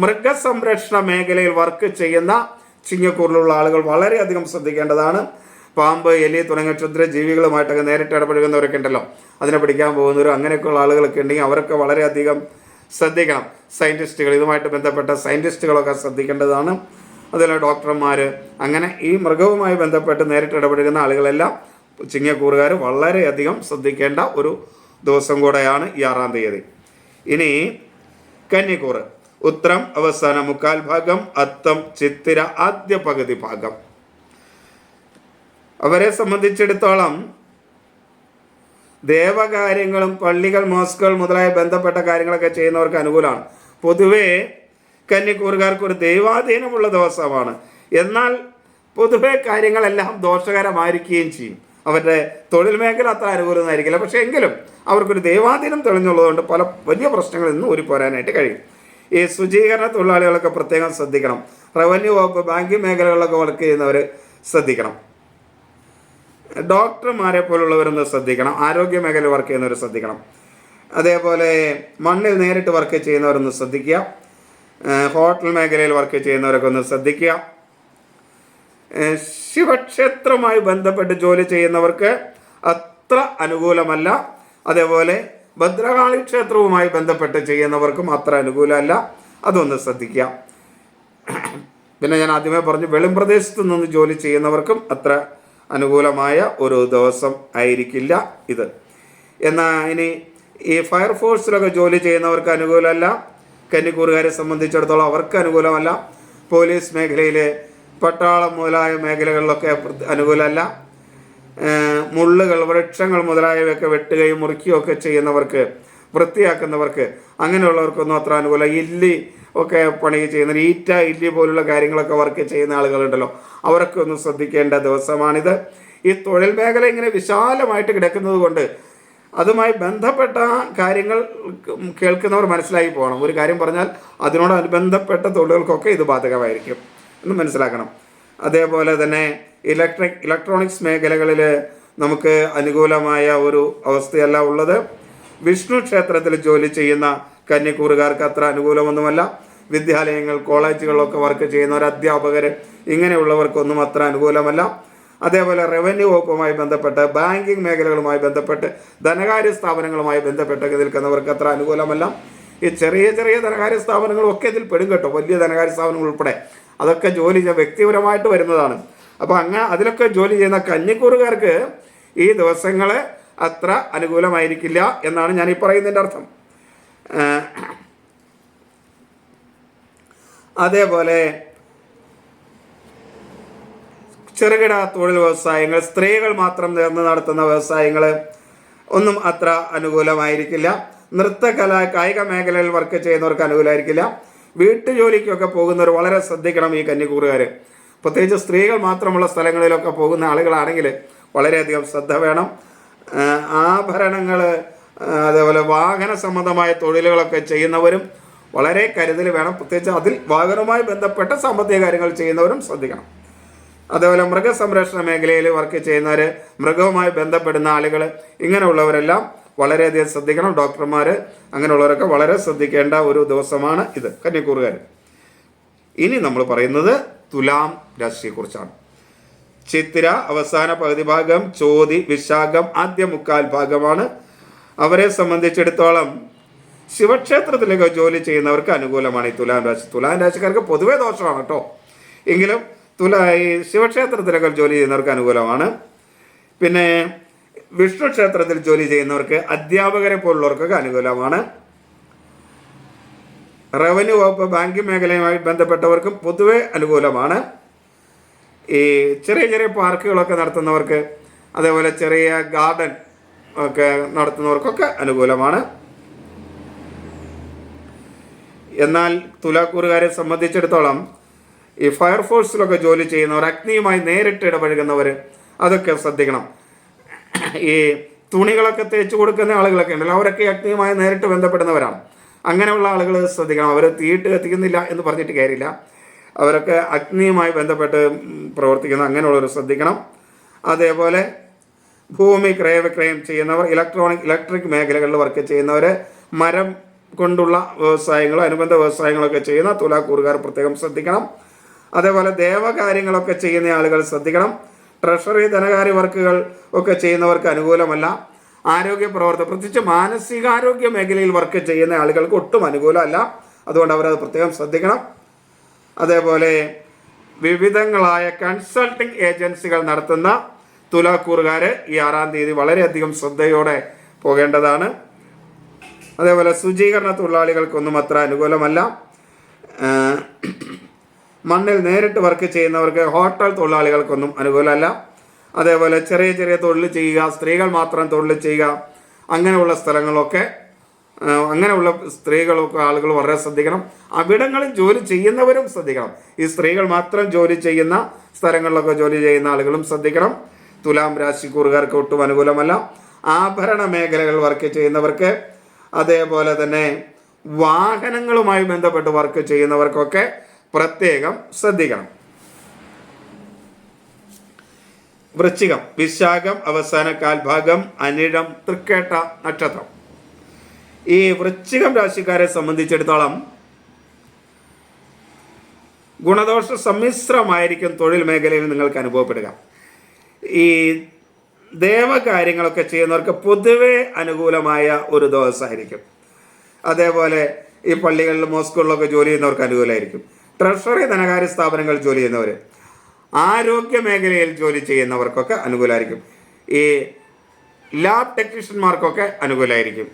മൃഗസംരക്ഷണ മേഖലയിൽ വർക്ക് ചെയ്യുന്ന ചിങ്ങക്കൂറിലുള്ള ആളുകൾ വളരെയധികം ശ്രദ്ധിക്കേണ്ടതാണ്. പാമ്പ്, എലി തുടങ്ങിയ ക്ഷുദ്രജീവികളുമായിട്ടൊക്കെ നേരിട്ട് ഇടപഴകുന്നവരൊക്കെ ഉണ്ടല്ലോ, അതിനെ പിടിക്കാൻ പോകുന്നവരും അങ്ങനെയൊക്കെയുള്ള ആളുകളൊക്കെ ഉണ്ടെങ്കിൽ അവരൊക്കെ വളരെയധികം ശ്രദ്ധിക്കണം. സയൻറ്റിസ്റ്റുകൾ, ഇതുമായിട്ട് ബന്ധപ്പെട്ട സയൻറ്റിസ്റ്റുകളൊക്കെ ശ്രദ്ധിക്കേണ്ടതാണ്. അതുപോലെ ഡോക്ടർമാർ, അങ്ങനെ ഈ മൃഗവുമായി ബന്ധപ്പെട്ട് നേരിട്ട് ഇടപെടുന്ന ആളുകളെല്ലാം ചിങ്ങക്കൂറുകാർ വളരെയധികം ശ്രദ്ധിക്കേണ്ട ഒരു ദിവസം കൂടെയാണ് ഈ 6-ാം തീയതി. ഇനി കന്നിക്കൂറ്, ഉത്രം അവസാന മുക്കാൽ ഭാഗം, അത്തം ചിത്തിര ആദ്യ പകുതി ഭാഗം. അവരെ സംബന്ധിച്ചിടത്തോളം ദേവകാര്യങ്ങളും പള്ളികൾ, മോസ്കുകൾ മുതലായ ബന്ധപ്പെട്ട കാര്യങ്ങളൊക്കെ ചെയ്യുന്നവർക്ക് അനുകൂലമാണ്. പൊതുവേ കന്നിക്കൂറുകാർക്ക് ഒരു ദൈവാധീനമുള്ള ദിവസമാണ്. എന്നാൽ പൊതുവെ കാര്യങ്ങളെല്ലാം ദോഷകരമായിരിക്കുകയും ചെയ്യും. അവരുടെ തൊഴിൽ മേഖല അത്ര അനുകൂലമായിരിക്കില്ല. പക്ഷേ എങ്കിലും അവർക്കൊരു ദൈവാധീനം തെളിഞ്ഞുള്ളതുകൊണ്ട് പല വലിയ പ്രശ്നങ്ങളിൽ നിന്ന് ഊരിപ്പോരാനായിട്ട് കഴിയും. ഈ ശുചീകരണ തൊഴിലാളികളൊക്കെ പ്രത്യേകം ശ്രദ്ധിക്കണം. റവന്യൂ വകുപ്പ്, ബാങ്കിങ് മേഖലകളിലൊക്കെ വർക്ക് ചെയ്യുന്നവർ ശ്രദ്ധിക്കണം. ഡോക്ടർമാരെ പോലുള്ളവരൊന്ന് ശ്രദ്ധിക്കണം. ആരോഗ്യ മേഖലയിൽ വർക്ക് ചെയ്യുന്നവർ ശ്രദ്ധിക്കണം. അതേപോലെ മണ്ണിൽ നേരിട്ട് വർക്ക് ചെയ്യുന്നവരൊന്ന് ശ്രദ്ധിക്കുക. ഹോട്ടൽ മേഖലയിൽ വർക്ക് ചെയ്യുന്നവരൊക്കെ ഒന്ന് ശ്രദ്ധിക്കുക. ശിവക്ഷേത്രവുമായി ബന്ധപ്പെട്ട് ജോലി ചെയ്യുന്നവർക്ക് അത്ര അനുകൂലമല്ല. അതേപോലെ ഭദ്രകാളി ക്ഷേത്രവുമായി ബന്ധപ്പെട്ട് ചെയ്യുന്നവർക്കും അത്ര അനുകൂലമല്ല. അതൊന്ന് ശ്രദ്ധിക്കുക. പിന്നെ ഞാൻ ആദ്യമേ പറഞ്ഞു, വെളിമ്പ്രദേശത്ത് നിന്ന് ജോലി ചെയ്യുന്നവർക്കും അത്ര അനുകൂലമായ ഒരു ദിവസം ആയിരിക്കില്ല ഇത്. എന്നാൽ ഇനി ഈ ഫയർഫോഴ്സിലൊക്കെ ജോലി ചെയ്യുന്നവർക്ക് അനുകൂലമല്ല. കന്നിക്കൂറുകാരെ സംബന്ധിച്ചിടത്തോളം അവർക്ക് അനുകൂലമല്ല. പോലീസ് മേഖലയിൽ, പട്ടാളം മുതലായ മേഖലകളിലൊക്കെ അനുകൂലമല്ല. മുള്ളുകൾ, വൃക്ഷങ്ങൾ മുതലായവയൊക്കെ വെട്ടുകയും മുറിക്കുകയും ഒക്കെ ചെയ്യുന്നവർക്ക്, വൃത്തിയാക്കുന്നവർക്ക്, അങ്ങനെയുള്ളവർക്കൊന്നും അത്ര അനുകൂലം. ഇല്ലി ഒക്കെ പണി ചെയ്യുന്ന, ഇല്ലി പോലുള്ള കാര്യങ്ങളൊക്കെ വർക്ക് ചെയ്യുന്ന ആളുകളുണ്ടല്ലോ, അവരൊക്കെ ഒന്ന് ശ്രദ്ധിക്കേണ്ട ദിവസമാണിത്. ഈ തൊഴിൽ മേഖല ഇങ്ങനെ വിശാലമായിട്ട് കിടക്കുന്നത് കൊണ്ട് അതുമായി ബന്ധപ്പെട്ട കാര്യങ്ങൾ കേൾക്കുന്നവർ മനസ്സിലാക്കി പോകണം. ഒരു കാര്യം പറഞ്ഞാൽ അതിനോടനുബന്ധപ്പെട്ട തൊഴിലുകൾക്കൊക്കെ ഇത് ബാധകമായിരിക്കും എന്ന് മനസ്സിലാക്കണം. അതേപോലെ തന്നെ ഇലക്ട്രോണിക്സ് മേഖലകളിൽ നമുക്ക് അനുകൂലമായ ഒരു അവസ്ഥയല്ല ഉള്ളത്. വിഷ്ണു ക്ഷേത്രത്തിൽ ജോലി ചെയ്യുന്ന കന്നിക്കൂറുകാർക്ക് അത്ര അനുകൂലമൊന്നുമല്ല. വിദ്യാലയങ്ങൾ, കോളേജുകളിലൊക്കെ വർക്ക് ചെയ്യുന്നവർ, അധ്യാപകർ, ഇങ്ങനെയുള്ളവർക്കൊന്നും അത്ര അനുകൂലമല്ല. അതേപോലെ റവന്യൂ വകുപ്പുമായി ബന്ധപ്പെട്ട്, ബാങ്കിങ് മേഖലകളുമായി ബന്ധപ്പെട്ട്, ധനകാര്യ സ്ഥാപനങ്ങളുമായി ബന്ധപ്പെട്ടൊക്കെ നിൽക്കുന്നവർക്ക് അത്ര അനുകൂലമല്ല. ഈ ചെറിയ ചെറിയ ധനകാര്യ സ്ഥാപനങ്ങളൊക്കെ ഇതിൽ പെടും കേട്ടോ, വലിയ ധനകാര്യ സ്ഥാപനങ്ങൾ ഉൾപ്പെടെ. അതൊക്കെ ജോലി വ്യക്തിപരമായിട്ട് വരുന്നതാണ്. അപ്പോൾ അതിലൊക്കെ ജോലി ചെയ്യുന്ന കന്നിക്കൂറുകാർക്ക് ഈ ദിവസങ്ങൾ അത്ര അനുകൂലമായിരിക്കില്ല എന്നാണ് ഞാൻ ഈ പറയുന്നതിൻ്റെ അർത്ഥം. അതേപോലെ ചെറുകിട തൊഴിൽ വ്യവസായങ്ങൾ, സ്ത്രീകൾ മാത്രം ചേർന്ന് നടത്തുന്ന വ്യവസായങ്ങൾ ഒന്നും അത്ര അനുകൂലമായിരിക്കില്ല. കായിക മേഖലയിൽ വർക്ക് ചെയ്യുന്നവർക്ക് അനുകൂലമായിരിക്കില്ല. വീട്ടുജോലിക്കൊക്കെ പോകുന്നവർ വളരെ ശ്രദ്ധിക്കണം. ഈ കന്നിക്കൂറുകാർ പ്രത്യേകിച്ച് സ്ത്രീകൾ മാത്രമുള്ള സ്ഥലങ്ങളിലൊക്കെ പോകുന്ന ആളുകളാണെങ്കിൽ വളരെയധികം ശ്രദ്ധ വേണം. ആഭരണങ്ങൾ, അതേപോലെ വാഹന സംബന്ധമായ തൊഴിലുകളൊക്കെ ചെയ്യുന്നവരും വളരെ കരുതൽ വേണം. പ്രത്യേകിച്ച് അതിൽ വാഹനവുമായി ബന്ധപ്പെട്ട സാമ്പത്തിക കാര്യങ്ങൾ ചെയ്യുന്നവരും ശ്രദ്ധിക്കണം. അതേപോലെ മൃഗസംരക്ഷണ മേഖലയിൽ വർക്ക് ചെയ്യുന്നവർ, മൃഗവുമായി ബന്ധപ്പെടുന്ന ആളുകൾ, ഇങ്ങനെയുള്ളവരെല്ലാം വളരെയധികം ശ്രദ്ധിക്കണം. ഡോക്ടർമാർ, അങ്ങനെയുള്ളവരൊക്കെ വളരെ ശ്രദ്ധിക്കേണ്ട ഒരു ദിവസമാണ് ഇത്, കന്നിക്കൂറുകാർ. ഇനി നമ്മൾ പറയുന്നത് തുലാം രാശിയെക്കുറിച്ചാണ്. ചിത്തിര അവസാന പകുതി ഭാഗം, ചോതി വിശാഖം ആദ്യ മുക്കാൽ ഭാഗമാണ്. അവരെ സംബന്ധിച്ചിടത്തോളം ശിവക്ഷേത്രത്തിലൊക്കെ ജോലി ചെയ്യുന്നവർക്ക് അനുകൂലമാണ് ഈ തുലാം രാശി. തുലാം രാശിക്കാർക്ക് പൊതുവേ ദോഷമാണ് കേട്ടോ, എങ്കിലും ഈ ശിവക്ഷേത്രത്തിലൊക്കെ ജോലി ചെയ്യുന്നവർക്ക് അനുകൂലമാണ്. പിന്നെ വിഷ്ണു ക്ഷേത്രത്തിൽ ജോലി ചെയ്യുന്നവർക്ക്, അധ്യാപകരെ പോലുള്ളവർക്കൊക്കെ അനുകൂലമാണ്. റവന്യൂ വകുപ്പ്, ബാങ്കിങ് മേഖലയുമായി ബന്ധപ്പെട്ടവർക്കും പൊതുവെ അനുകൂലമാണ്. ഈ ചെറിയ ചെറിയ പാർക്കുകളൊക്കെ നടത്തുന്നവർക്ക്, അതേപോലെ ചെറിയ ഗാർഡൻ ഒക്കെ നടത്തുന്നവർക്കൊക്കെ അനുകൂലമാണ്. എന്നാൽ തുലാക്കൂറുകാരെ സംബന്ധിച്ചിടത്തോളം ഈ ഫയർഫോഴ്സിലൊക്കെ ജോലി ചെയ്യുന്നവർ, അഗ്നിയുമായി നേരിട്ട് ഇടപഴകുന്നവർ, അതൊക്കെ ശ്രദ്ധിക്കണം. ഈ തുണികളൊക്കെ തേച്ച് കൊടുക്കുന്ന ആളുകളൊക്കെ ഉണ്ടല്ലോ, അവരൊക്കെ അഗ്നിയുമായി നേരിട്ട് ബന്ധപ്പെടുന്നവരാണ്. അങ്ങനെയുള്ള ആളുകൾ ശ്രദ്ധിക്കണം. അവർ തീയിട്ട് കത്തിക്കുന്നില്ല എന്ന് പറഞ്ഞിട്ട് കാര്യമില്ല, അവരൊക്കെ അഗ്നിയുമായി ബന്ധപ്പെട്ട് പ്രവർത്തിക്കുന്ന അങ്ങനെയുള്ളവർ ശ്രദ്ധിക്കണം. അതേപോലെ ഭൂമി ക്രയവിക്രയം ചെയ്യുന്നവർ, ഇലക്ട്രിക് മേഖലകളിൽ വർക്ക് ചെയ്യുന്നവർ, മരം കൊണ്ടുള്ള വ്യവസായങ്ങളോ അനുബന്ധ വ്യവസായങ്ങളൊക്കെ ചെയ്യുന്ന തുലാക്കൂറുകാർ പ്രത്യേകം ശ്രദ്ധിക്കണം. അതേപോലെ ദേവകാര്യങ്ങളൊക്കെ ചെയ്യുന്ന ആളുകൾ ശ്രദ്ധിക്കണം. ട്രഷറി, ധനകാര്യ വർക്കുകൾ ഒക്കെ ചെയ്യുന്നവർക്ക് അനുകൂലമല്ല. ആരോഗ്യ പ്രവർത്തകർ, പ്രത്യേകിച്ച് മാനസികാരോഗ്യ മേഖലയിൽ വർക്ക് ചെയ്യുന്ന ആളുകൾക്ക് ഒട്ടും അനുകൂലമല്ല. അതുകൊണ്ട് അവരത് പ്രത്യേകം ശ്രദ്ധിക്കണം. അതേപോലെ വിവിധങ്ങളായ കൺസൾട്ടിംഗ് ഏജൻസികൾ നടത്തുന്ന തുലാക്കൂറുകാർ ഈ 6-ാം തീയതി വളരെയധികം ശ്രദ്ധയോടെ പോകേണ്ടതാണ്. അതേപോലെ ശുചീകരണ തൊഴിലാളികൾക്കൊന്നും അത്ര അനുകൂലമല്ല. മണ്ണിൽ നേരിട്ട് വർക്ക് ചെയ്യുന്നവർക്ക്, ഹോട്ടൽ തൊഴിലാളികൾക്കൊന്നും അനുകൂലമല്ല. അതേപോലെ ചെറിയ ചെറിയ തൊഴിൽ ചെയ്യുക, സ്ത്രീകൾ മാത്രം തൊഴിൽ ചെയ്യുക, അങ്ങനെയുള്ള സ്ഥലങ്ങളൊക്കെ, അങ്ങനെയുള്ള സ്ത്രീകളൊക്കെ ആളുകൾ വളരെ ശ്രദ്ധിക്കണം. അവിടങ്ങളിൽ ജോലി ചെയ്യുന്നവരും ശ്രദ്ധിക്കണം. ഈ സ്ത്രീകൾ മാത്രം ജോലി ചെയ്യുന്ന സ്ഥലങ്ങളിലൊക്കെ ജോലി ചെയ്യുന്ന ആളുകളും ശ്രദ്ധിക്കണം. തുലാം രാശിക്കൂറുകാർക്ക് ഒട്ടും അനുകൂലമല്ല. ആഭരണ മേഖലകൾ വർക്ക് ചെയ്യുന്നവർക്ക്, അതേപോലെ തന്നെ വാഹനങ്ങളുമായി ബന്ധപ്പെട്ട് വർക്ക് ചെയ്യുന്നവർക്കൊക്കെ പ്രത്യേകം ശ്രദ്ധിക്കണം. വൃശ്ചികം, വിശാഖം അവസാന കാൽഭാഗം, അനിഴം, തൃക്കേട്ട നക്ഷത്രം. ഈ വൃശ്ചികം രാശിക്കാരെ സംബന്ധിച്ചിടത്തോളം ഗുണദോഷ സമ്മിശ്രമായിരിക്കും തൊഴിൽ മേഖലയിൽ നിങ്ങൾക്ക് അനുഭവപ്പെടുക. ഈ ദേവകാര്യങ്ങളൊക്കെ ചെയ്യുന്നവർക്ക് പൊതുവെ അനുകൂലമായ ഒരു ദിവസമായിരിക്കും. അതേപോലെ ഈ പള്ളികളിലും മോസ്കുകളിലൊക്കെ ജോലി ചെയ്യുന്നവർക്ക് അനുകൂലമായിരിക്കും. ട്രഷറി, ധനകാര്യ സ്ഥാപനങ്ങളിൽ ജോലി ചെയ്യുന്നവർ, ആരോഗ്യ മേഖലയിൽ ജോലി ചെയ്യുന്നവർക്കൊക്കെ അനുകൂലമായിരിക്കും. ഈ ലാബ് ടെക്നീഷ്യന്മാർക്കൊക്കെ അനുകൂലമായിരിക്കും.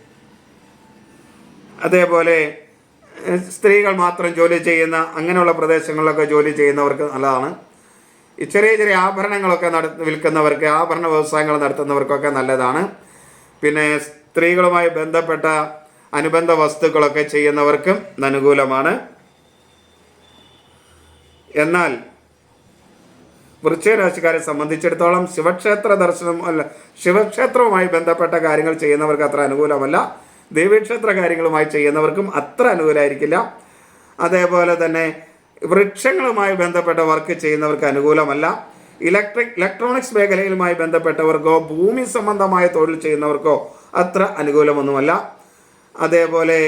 അതേപോലെ സ്ത്രീകൾ മാത്രം ജോലി ചെയ്യുന്ന അങ്ങനെയുള്ള പ്രദേശങ്ങളിലൊക്കെ ജോലി ചെയ്യുന്നവർക്ക് നല്ലതാണ്. ഈ ചെറിയ ചെറിയ ആഭരണങ്ങളൊക്കെ വിൽക്കുന്നവർക്ക്, ആഭരണ വ്യവസായങ്ങൾ നടത്തുന്നവർക്കൊക്കെ നല്ലതാണ്. പിന്നെ സ്ത്രീകളുമായി ബന്ധപ്പെട്ട അനുബന്ധ വസ്തുക്കളൊക്കെ ചെയ്യുന്നവർക്കും അനുകൂലമാണ്. എന്നാൽ വൃശ്ചിക രാശിക്കാരെ സംബന്ധിച്ചിടത്തോളം ശിവക്ഷേത്രവുമായി ബന്ധപ്പെട്ട കാര്യങ്ങൾ ചെയ്യുന്നവർക്ക് അത്ര അനുകൂലമല്ല. ദേവീക്ഷേത്ര കാര്യങ്ങളുമായി ചെയ്യുന്നവർക്കും അത്ര അനുകൂലമായിരിക്കില്ല. അതേപോലെ തന്നെ വൃക്ഷങ്ങളുമായി ബന്ധപ്പെട്ട വർക്ക് ചെയ്യുന്നവർക്ക് അനുകൂലമല്ല. ഇലക്ട്രോണിക്സ് മേഖലയുമായി ബന്ധപ്പെട്ടവർക്കോ ഭൂമി സംബന്ധമായ തൊഴിൽ ചെയ്യുന്നവർക്കോ അത്ര അനുകൂലമൊന്നുമല്ല. അതേപോലെ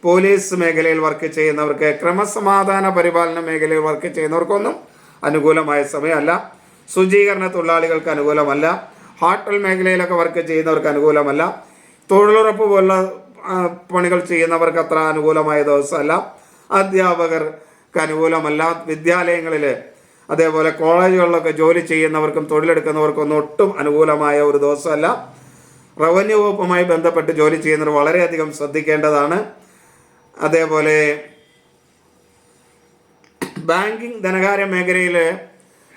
പോലീസ് മേഖലയിൽ വർക്ക് ചെയ്യുന്നവർക്ക്, ക്രമസമാധാന പരിപാലന മേഖലയിൽ വർക്ക് ചെയ്യുന്നവർക്കൊന്നും അനുകൂലമായ സമയമല്ല. ശുചീകരണ തൊഴിലാളികൾക്ക് അനുകൂലമല്ല. ഹോട്ടൽ മേഖലയിലൊക്കെ വർക്ക് ചെയ്യുന്നവർക്ക് അനുകൂലമല്ല. തൊഴിലുറപ്പ് പോലുള്ള പണികൾ ചെയ്യുന്നവർക്ക് അത്ര അനുകൂലമായ ദിവസമല്ല. അധ്യാപകർക്ക് അനുകൂലമല്ല. വിദ്യാലയങ്ങളിൽ, അതേപോലെ കോളേജുകളിലൊക്കെ ജോലി ചെയ്യുന്നവർക്കും തൊഴിലെടുക്കുന്നവർക്കൊന്നും ഒട്ടും അനുകൂലമായ ഒരു ദിവസമല്ല. റവന്യൂ വകുപ്പുമായി ബന്ധപ്പെട്ട് ജോലി ചെയ്യുന്നവർ വളരെയധികം ശ്രദ്ധിക്കേണ്ടതാണ്. അതേപോലെ ബാങ്കിങ് ധനകാര്യ മേഖലയിൽ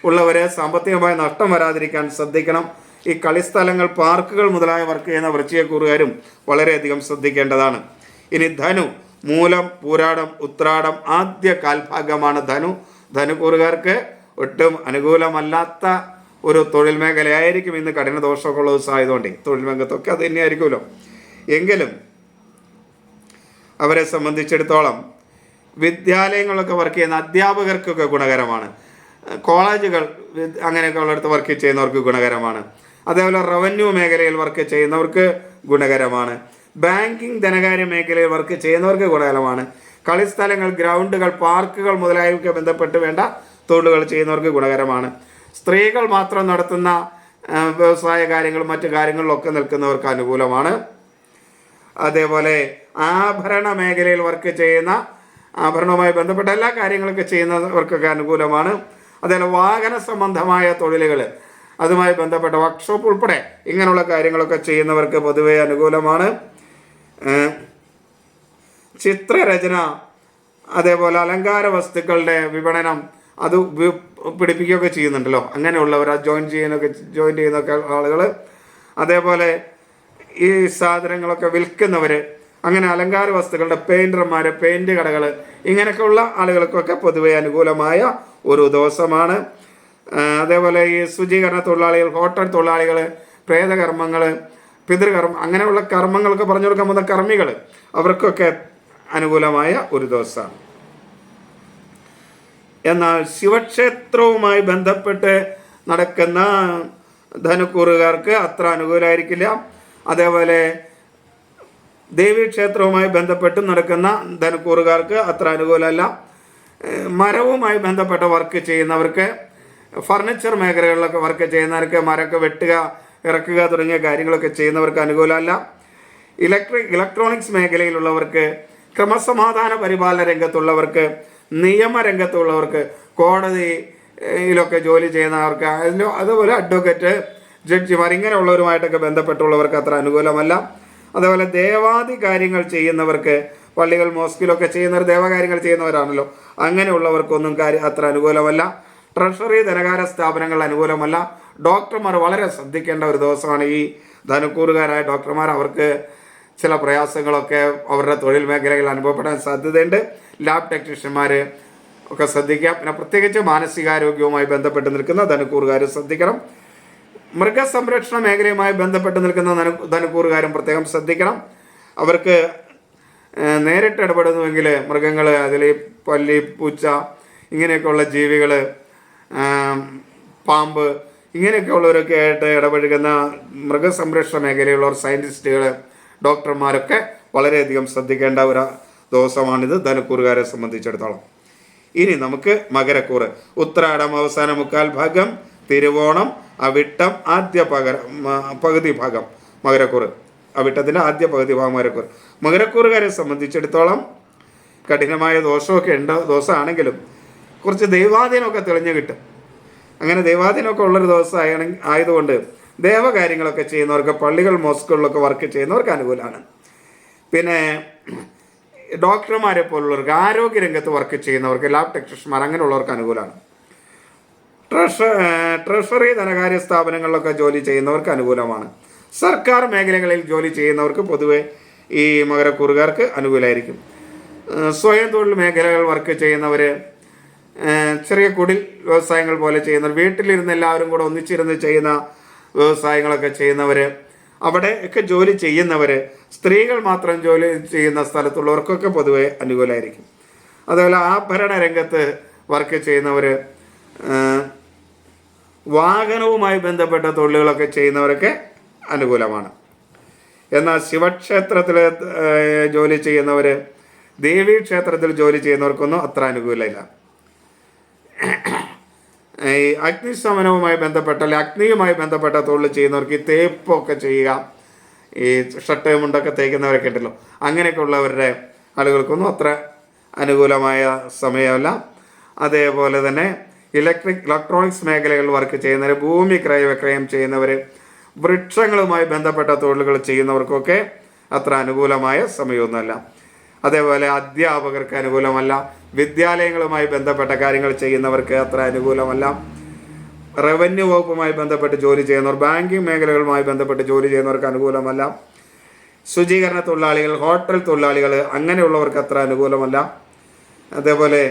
ഉള്ളവരെ സാമ്പത്തികമായി നഷ്ടം വരാതിരിക്കാൻ ശ്രദ്ധിക്കണം. ഈ കളിസ്ഥലങ്ങൾ, പാർക്കുകൾ മുതലായ വർക്ക് ചെയ്യുന്ന വൃശ്ചികക്കൂറുകാരും വളരെയധികം ശ്രദ്ധിക്കേണ്ടതാണ്. ഇനി ധനു, മൂലം, പൂരാടം, ഉത്രാടം ആദ്യ കാൽഭാഗമാണ് ധനുക്കൂറുകാർക്ക് ഒട്ടും അനുകൂലമല്ലാത്ത ഒരു തൊഴിൽ മേഖലയായിരിക്കും. ഇന്ന് കഠിന ദോഷമൊക്കെ ഉള്ള ദിവസമായതുകൊണ്ട് തൊഴിൽ രംഗത്തൊക്കെ അത് തന്നെയായിരിക്കുമല്ലോ. എങ്കിലും അവരെ സംബന്ധിച്ചിടത്തോളം വിദ്യാലയങ്ങളൊക്കെ വർക്ക് ചെയ്യുന്ന അധ്യാപകർക്കൊക്കെ ഗുണകരമാണ്. കോളേജുകൾ അങ്ങനെയൊക്കെ ഉള്ളിടത്ത് വർക്ക് ചെയ്യുന്നവർക്ക് ഗുണകരമാണ്. അതേപോലെ റവന്യൂ മേഖലയിൽ വർക്ക് ചെയ്യുന്നവർക്ക് ഗുണകരമാണ്. ബാങ്കിങ് ധനകാര്യ മേഖലയിൽ വർക്ക് ചെയ്യുന്നവർക്ക് ഗുണകരമാണ്. കളിസ്ഥലങ്ങൾ, ഗ്രൗണ്ടുകൾ, പാർക്കുകൾ മുതലായവയൊക്കെ ബന്ധപ്പെട്ട് വേണ്ട തൊഴിലുകൾ ചെയ്യുന്നവർക്ക് ഗുണകരമാണ്. സ്ത്രീകൾ മാത്രം നടത്തുന്ന വ്യവസായ കാര്യങ്ങളും മറ്റു കാര്യങ്ങളിലൊക്കെ നിൽക്കുന്നവർക്ക് അനുകൂലമാണ്. അതേപോലെ ആഭരണ മേഖലയിൽ വർക്ക് ചെയ്യുന്ന, ആഭരണവുമായി ബന്ധപ്പെട്ട എല്ലാ കാര്യങ്ങളൊക്കെ ചെയ്യുന്നവർക്കൊക്കെ അനുകൂലമാണ്. അതേപോലെ വാഹന സംബന്ധമായ തൊഴിലുകൾ, അതുമായി ബന്ധപ്പെട്ട വർക്ക്ഷോപ്പ് ഉൾപ്പെടെ ഇങ്ങനെയുള്ള കാര്യങ്ങളൊക്കെ ചെയ്യുന്നവർക്ക് പൊതുവെ അനുകൂലമാണ്. ചിത്രരചന, അതേപോലെ അലങ്കാര വസ്തുക്കളുടെ വിപണനം അത് പിടിപ്പിക്കുകയൊക്കെ ചെയ്യുന്നുണ്ടല്ലോ, അങ്ങനെയുള്ളവർ ജോയിൻ ചെയ്യുന്നൊക്കെ ആളുകൾ. അതേപോലെ ഈ സാധനങ്ങളൊക്കെ വിൽക്കുന്നവർ, അങ്ങനെ അലങ്കാര വസ്തുക്കളുടെ പെയിൻറ്റർമാർ, പെയിൻറ്റ് കടകൾ, ഇങ്ങനെയൊക്കെയുള്ള ആളുകൾക്കൊക്കെ പൊതുവെ അനുകൂലമായ ഒരു ദിവസമാണ്. അതേപോലെ ഈ ശുചീകരണ തൊഴിലാളികൾ, ഹോട്ടൽ തൊഴിലാളികൾ, പ്രേതകർമ്മങ്ങൾ, പിതൃകർമ്മം, അങ്ങനെയുള്ള കർമ്മങ്ങളൊക്കെ പറഞ്ഞു കൊടുക്കാൻ പോകുന്ന കർമ്മികൾ, അവർക്കൊക്കെ അനുകൂലമായ ഒരു ദിവസമാണ്. എന്നാൽ ശിവക്ഷേത്രവുമായി ബന്ധപ്പെട്ട് നടക്കുന്ന ധനുക്കൂറുകാർക്ക് അത്ര അനുകൂലമായിരിക്കില്ല. അതേപോലെ ദേവീക്ഷേത്രവുമായി ബന്ധപ്പെട്ട് നടക്കുന്ന ധനുക്കൂറുകാർക്ക് അത്ര അനുകൂലമല്ല. മരവുമായി ബന്ധപ്പെട്ട വർക്ക് ചെയ്യുന്നവർക്ക്, ഫർണിച്ചർ മേഖലകളിലൊക്കെ വർക്ക് ചെയ്യുന്നവർക്ക്, മരമൊക്കെ വെട്ടുക, ഇറക്കുക തുടങ്ങിയ കാര്യങ്ങളൊക്കെ ചെയ്യുന്നവർക്ക് അനുകൂലമല്ല. ഇലക്ട്രോണിക്സ് മേഖലയിലുള്ളവർക്ക്, ക്രമസമാധാന പരിപാലന രംഗത്തുള്ളവർക്ക്, നിയമരംഗത്തുള്ളവർക്ക്, കോടതിയിലൊക്കെ ജോലി ചെയ്യുന്നവർക്ക്, അതുപോലെ അഡ്വക്കേറ്റ്, ജഡ്ജിമാർ, ഇങ്ങനെയുള്ളവരുമായിട്ടൊക്കെ ബന്ധപ്പെട്ടുള്ളവർക്ക് അത്ര അനുകൂലമല്ല. അതേപോലെ ദേവാദി കാര്യങ്ങൾ ചെയ്യുന്നവർക്ക്, പള്ളികൾ, മോസ്കിലൊക്കെ ചെയ്യുന്നവർ ദേവകാര്യങ്ങൾ ചെയ്യുന്നവരാണല്ലോ, അങ്ങനെയുള്ളവർക്കൊന്നും അത്ര അനുകൂലമല്ല. ട്രഷറി, ധനകാര്യ സ്ഥാപനങ്ങൾ അനുകൂലമല്ല. ഡോക്ടർമാർ വളരെ ശ്രദ്ധിക്കേണ്ട ഒരു ദിവസമാണ് ഈ ധനുക്കൂറുകാരായ ഡോക്ടർമാർ. അവർക്ക് ചില പ്രയാസങ്ങളൊക്കെ അവരുടെ തൊഴിൽ മേഖലകളിൽ അനുഭവപ്പെടാൻ സാധ്യതയുണ്ട്. ലാബ് ടെക്നീഷ്യന്മാർ ഒക്കെ ശ്രദ്ധിക്കാം. പിന്നെ പ്രത്യേകിച്ച് മാനസികാരോഗ്യവുമായി ബന്ധപ്പെട്ട് നിൽക്കുന്ന ധനുക്കൂറുകാർ ശ്രദ്ധിക്കണം. മൃഗസംരക്ഷണ മേഖലയുമായി ബന്ധപ്പെട്ട് നിൽക്കുന്ന ധനുക്കൂറുകാരും പ്രത്യേകം ശ്രദ്ധിക്കണം. അവർക്ക് നേരിട്ട് ഇടപെടുന്നുവെങ്കിൽ മൃഗങ്ങൾ, അതിൽ പല്ലി, പൂച്ച, ഇങ്ങനെയൊക്കെയുള്ള ജീവികൾ, പാമ്പ്, ഇങ്ങനെയൊക്കെ ഉള്ളവരൊക്കെ ആയിട്ട് ഇടപഴകുന്ന മൃഗസംരക്ഷണ മേഖലയുള്ളവർ, സയൻറ്റിസ്റ്റുകൾ, ഡോക്ടർമാരൊക്കെ വളരെയധികം ശ്രദ്ധിക്കേണ്ട ഒരു ദിവസമാണിത് ധനുക്കൂറുകാരെ സംബന്ധിച്ചിടത്തോളം. ഇനി നമുക്ക് മകരക്കൂറ്. ഉത്രാടം അവസാന മുക്കാൽ ഭാഗം, തിരുവോണം, അവിട്ടം ആദ്യ പകുതി ഭാഗം മകരക്കൂറ്. അവിട്ടത്തിൻ്റെ ആദ്യ പകുതി ഭാഗം മകരക്കൂറ്. മകരക്കൂറുകാരെ സംബന്ധിച്ചിടത്തോളം കഠിനമായ ദോഷമൊക്കെ ഉണ്ട്. ദോഷമാണെങ്കിലും കുറച്ച് ദൈവാധീനമൊക്കെ തെളിഞ്ഞു കിട്ടും. അങ്ങനെ ദൈവാധീനമൊക്കെ ഉള്ളൊരു ദിവസം ആയതുകൊണ്ട് ദേവകാര്യങ്ങളൊക്കെ ചെയ്യുന്നവർക്ക്, പള്ളികൾ, മോസ്കുകളിലൊക്കെ വർക്ക് ചെയ്യുന്നവർക്ക് അനുകൂലമാണ്. പിന്നെ ഡോക്ടർമാരെ പോലുള്ളവർക്ക്, ആരോഗ്യരംഗത്ത് വർക്ക് ചെയ്യുന്നവർക്ക്, ലാബ് ടെക്നീഷ്യന്മാർ, അങ്ങനെയുള്ളവർക്ക് അനുകൂലമാണ്. ട്രഷറി, ധനകാര്യ സ്ഥാപനങ്ങളിലൊക്കെ ജോലി ചെയ്യുന്നവർക്ക് അനുകൂലമാണ്. സർക്കാർ മേഖലകളിൽ ജോലി ചെയ്യുന്നവർക്ക് പൊതുവെ ഈ മകരക്കൂറുകാർക്ക് അനുകൂലമായിരിക്കും. സ്വയം തൊഴിൽ മേഖലകൾ വർക്ക് ചെയ്യുന്നവർ, ചെറിയ കുടിൽ വ്യവസായങ്ങൾ പോലെ ചെയ്യുന്നവർ, വീട്ടിലിരുന്ന് എല്ലാവരും കൂടെ ഒന്നിച്ചിരുന്ന് ചെയ്യുന്ന വ്യവസായങ്ങളൊക്കെ ചെയ്യുന്നവർ, അവിടെയൊക്കെ ജോലി ചെയ്യുന്നവർ, സ്ത്രീകൾ മാത്രം ജോലി ചെയ്യുന്ന സ്ഥലത്തുള്ളവർക്കൊക്കെ പൊതുവെ അനുകൂലമായിരിക്കും. അതുപോലെ ആഭരണ രംഗത്ത് വർക്ക് ചെയ്യുന്നവർ, വാഹനവുമായി ബന്ധപ്പെട്ട തൊഴിലുകളൊക്കെ ചെയ്യുന്നവരൊക്കെ അനുകൂലമാണ്. എന്നാൽ ശിവക്ഷേത്രത്തിൽ ജോലി ചെയ്യുന്നവർ, ദേവീക്ഷേത്രത്തിൽ ജോലി ചെയ്യുന്നവർക്കൊന്നും അത്ര അനുകൂലമില്ല. ഈ അഗ്നിശമനവുമായി ബന്ധപ്പെട്ട, അഗ്നിയുമായി ബന്ധപ്പെട്ട തൊഴിൽ ചെയ്യുന്നവർക്ക്, ഈ തേപ്പൊക്കെ ചെയ്യുക, ഈ ഷർട്ട് മുണ്ടൊക്കെ തേക്കുന്നവരൊക്കെ ഉണ്ടല്ലോ, അങ്ങനെയൊക്കെ ഉള്ളവരുടെ ആളുകൾക്കൊന്നും അത്ര അനുകൂലമായ സമയമല്ല. അതേപോലെ തന്നെ ഇലക്ട്രോണിക്സ് മേഖലകളിൽ വർക്ക് ചെയ്യുന്നവർ, ഭൂമി ക്രയവിക്രയം ചെയ്യുന്നവർ, വൃക്ഷങ്ങളുമായി ബന്ധപ്പെട്ട തൊഴിലുകൾ ചെയ്യുന്നവർക്കൊക്കെ അത്ര അനുകൂലമായ സമയമൊന്നുമല്ല. അതേപോലെ അധ്യാപകർക്ക് അനുകൂലമല്ല, വിദ്യാലയങ്ങളുമായി ബന്ധപ്പെട്ട കാര്യങ്ങൾ ചെയ്യുന്നവർക്ക് അത്ര അനുകൂലമല്ല, റവന്യൂ വകുപ്പുമായി ബന്ധപ്പെട്ട് ജോലി ചെയ്യുന്നവർ, ബാങ്കിങ് മേഖലകളുമായി ബന്ധപ്പെട്ട് ജോലി ചെയ്യുന്നവർക്ക് അനുകൂലമല്ല, ശുചീകരണ തൊഴിലാളികൾ, ഹോട്ടൽ തൊഴിലാളികൾ അങ്ങനെയുള്ളവർക്ക് അത്ര അനുകൂലമല്ല. അതേപോലെ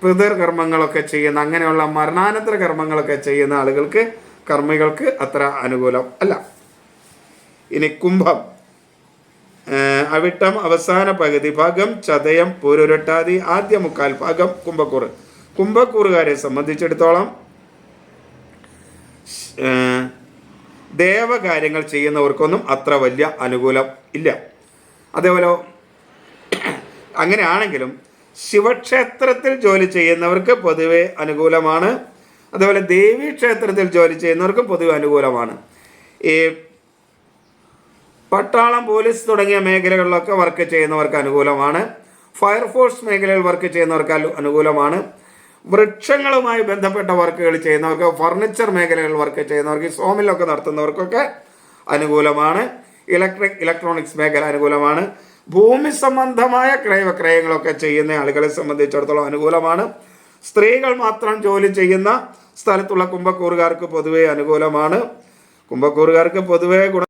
പിതൃകർമ്മങ്ങളൊക്കെ ചെയ്യുന്ന അങ്ങനെയുള്ള മരണാനന്തര കർമ്മങ്ങളൊക്കെ ചെയ്യുന്ന ആളുകൾക്ക്, കർമ്മികൾക്ക് അത്ര അനുകൂലം അല്ല. ഇനി കുംഭം, അവിട്ടം അവസാന പകുതി ഭാഗം, ചതയം പൂരുരുട്ടാതി ആദ്യ മുക്കാൽ ഭാഗം കുംഭക്കൂറ്. കുംഭക്കൂറുകാരെ സംബന്ധിച്ചിടത്തോളം ദേവകാര്യങ്ങൾ ചെയ്യുന്നവർക്കൊന്നും അത്ര വലിയ അനുകൂലം ഇല്ല. അതേപോലെ അങ്ങനെയാണെങ്കിലും ശിവക്ഷേത്രത്തിൽ ജോലി ചെയ്യുന്നവർക്ക് പൊതുവെ അനുകൂലമാണ്. അതുപോലെ ദേവീക്ഷേത്രത്തിൽ ജോലി ചെയ്യുന്നവർക്കും പൊതുവെ അനുകൂലമാണ്. ഈ പട്ടാളം, പോലീസ് തുടങ്ങിയ മേഖലകളിലൊക്കെ വർക്ക് ചെയ്യുന്നവർക്ക് അനുകൂലമാണ്. ഫയർഫോഴ്സ് മേഖലയിൽ വർക്ക് ചെയ്യുന്നവർക്ക് അനുകൂലമാണ്. വൃക്ഷങ്ങളുമായി ബന്ധപ്പെട്ട വർക്കുകൾ ചെയ്യുന്നവർക്ക്, ഫർണിച്ചർ മേഖലകളിൽ വർക്ക് ചെയ്യുന്നവർക്ക്, സോമിലൊക്കെ നടത്തുന്നവർക്കൊക്കെ അനുകൂലമാണ്. ഇലക്ട്രോണിക്സ് മേഖല അനുകൂലമാണ്. ഭൂമി സംബന്ധമായ ക്രയവിക്രയങ്ങളൊക്കെ ചെയ്യുന്ന ആളുകളെ സംബന്ധിച്ചിടത്തോളം അനുകൂലമാണ്. സ്ത്രീകൾ മാത്രം ജോലി ചെയ്യുന്ന സ്ഥലത്തുള്ള കുംഭക്കൂറുകാർക്ക് പൊതുവെ അനുകൂലമാണ്. കുംഭക്കൂറുകാർക്ക് പൊതുവെ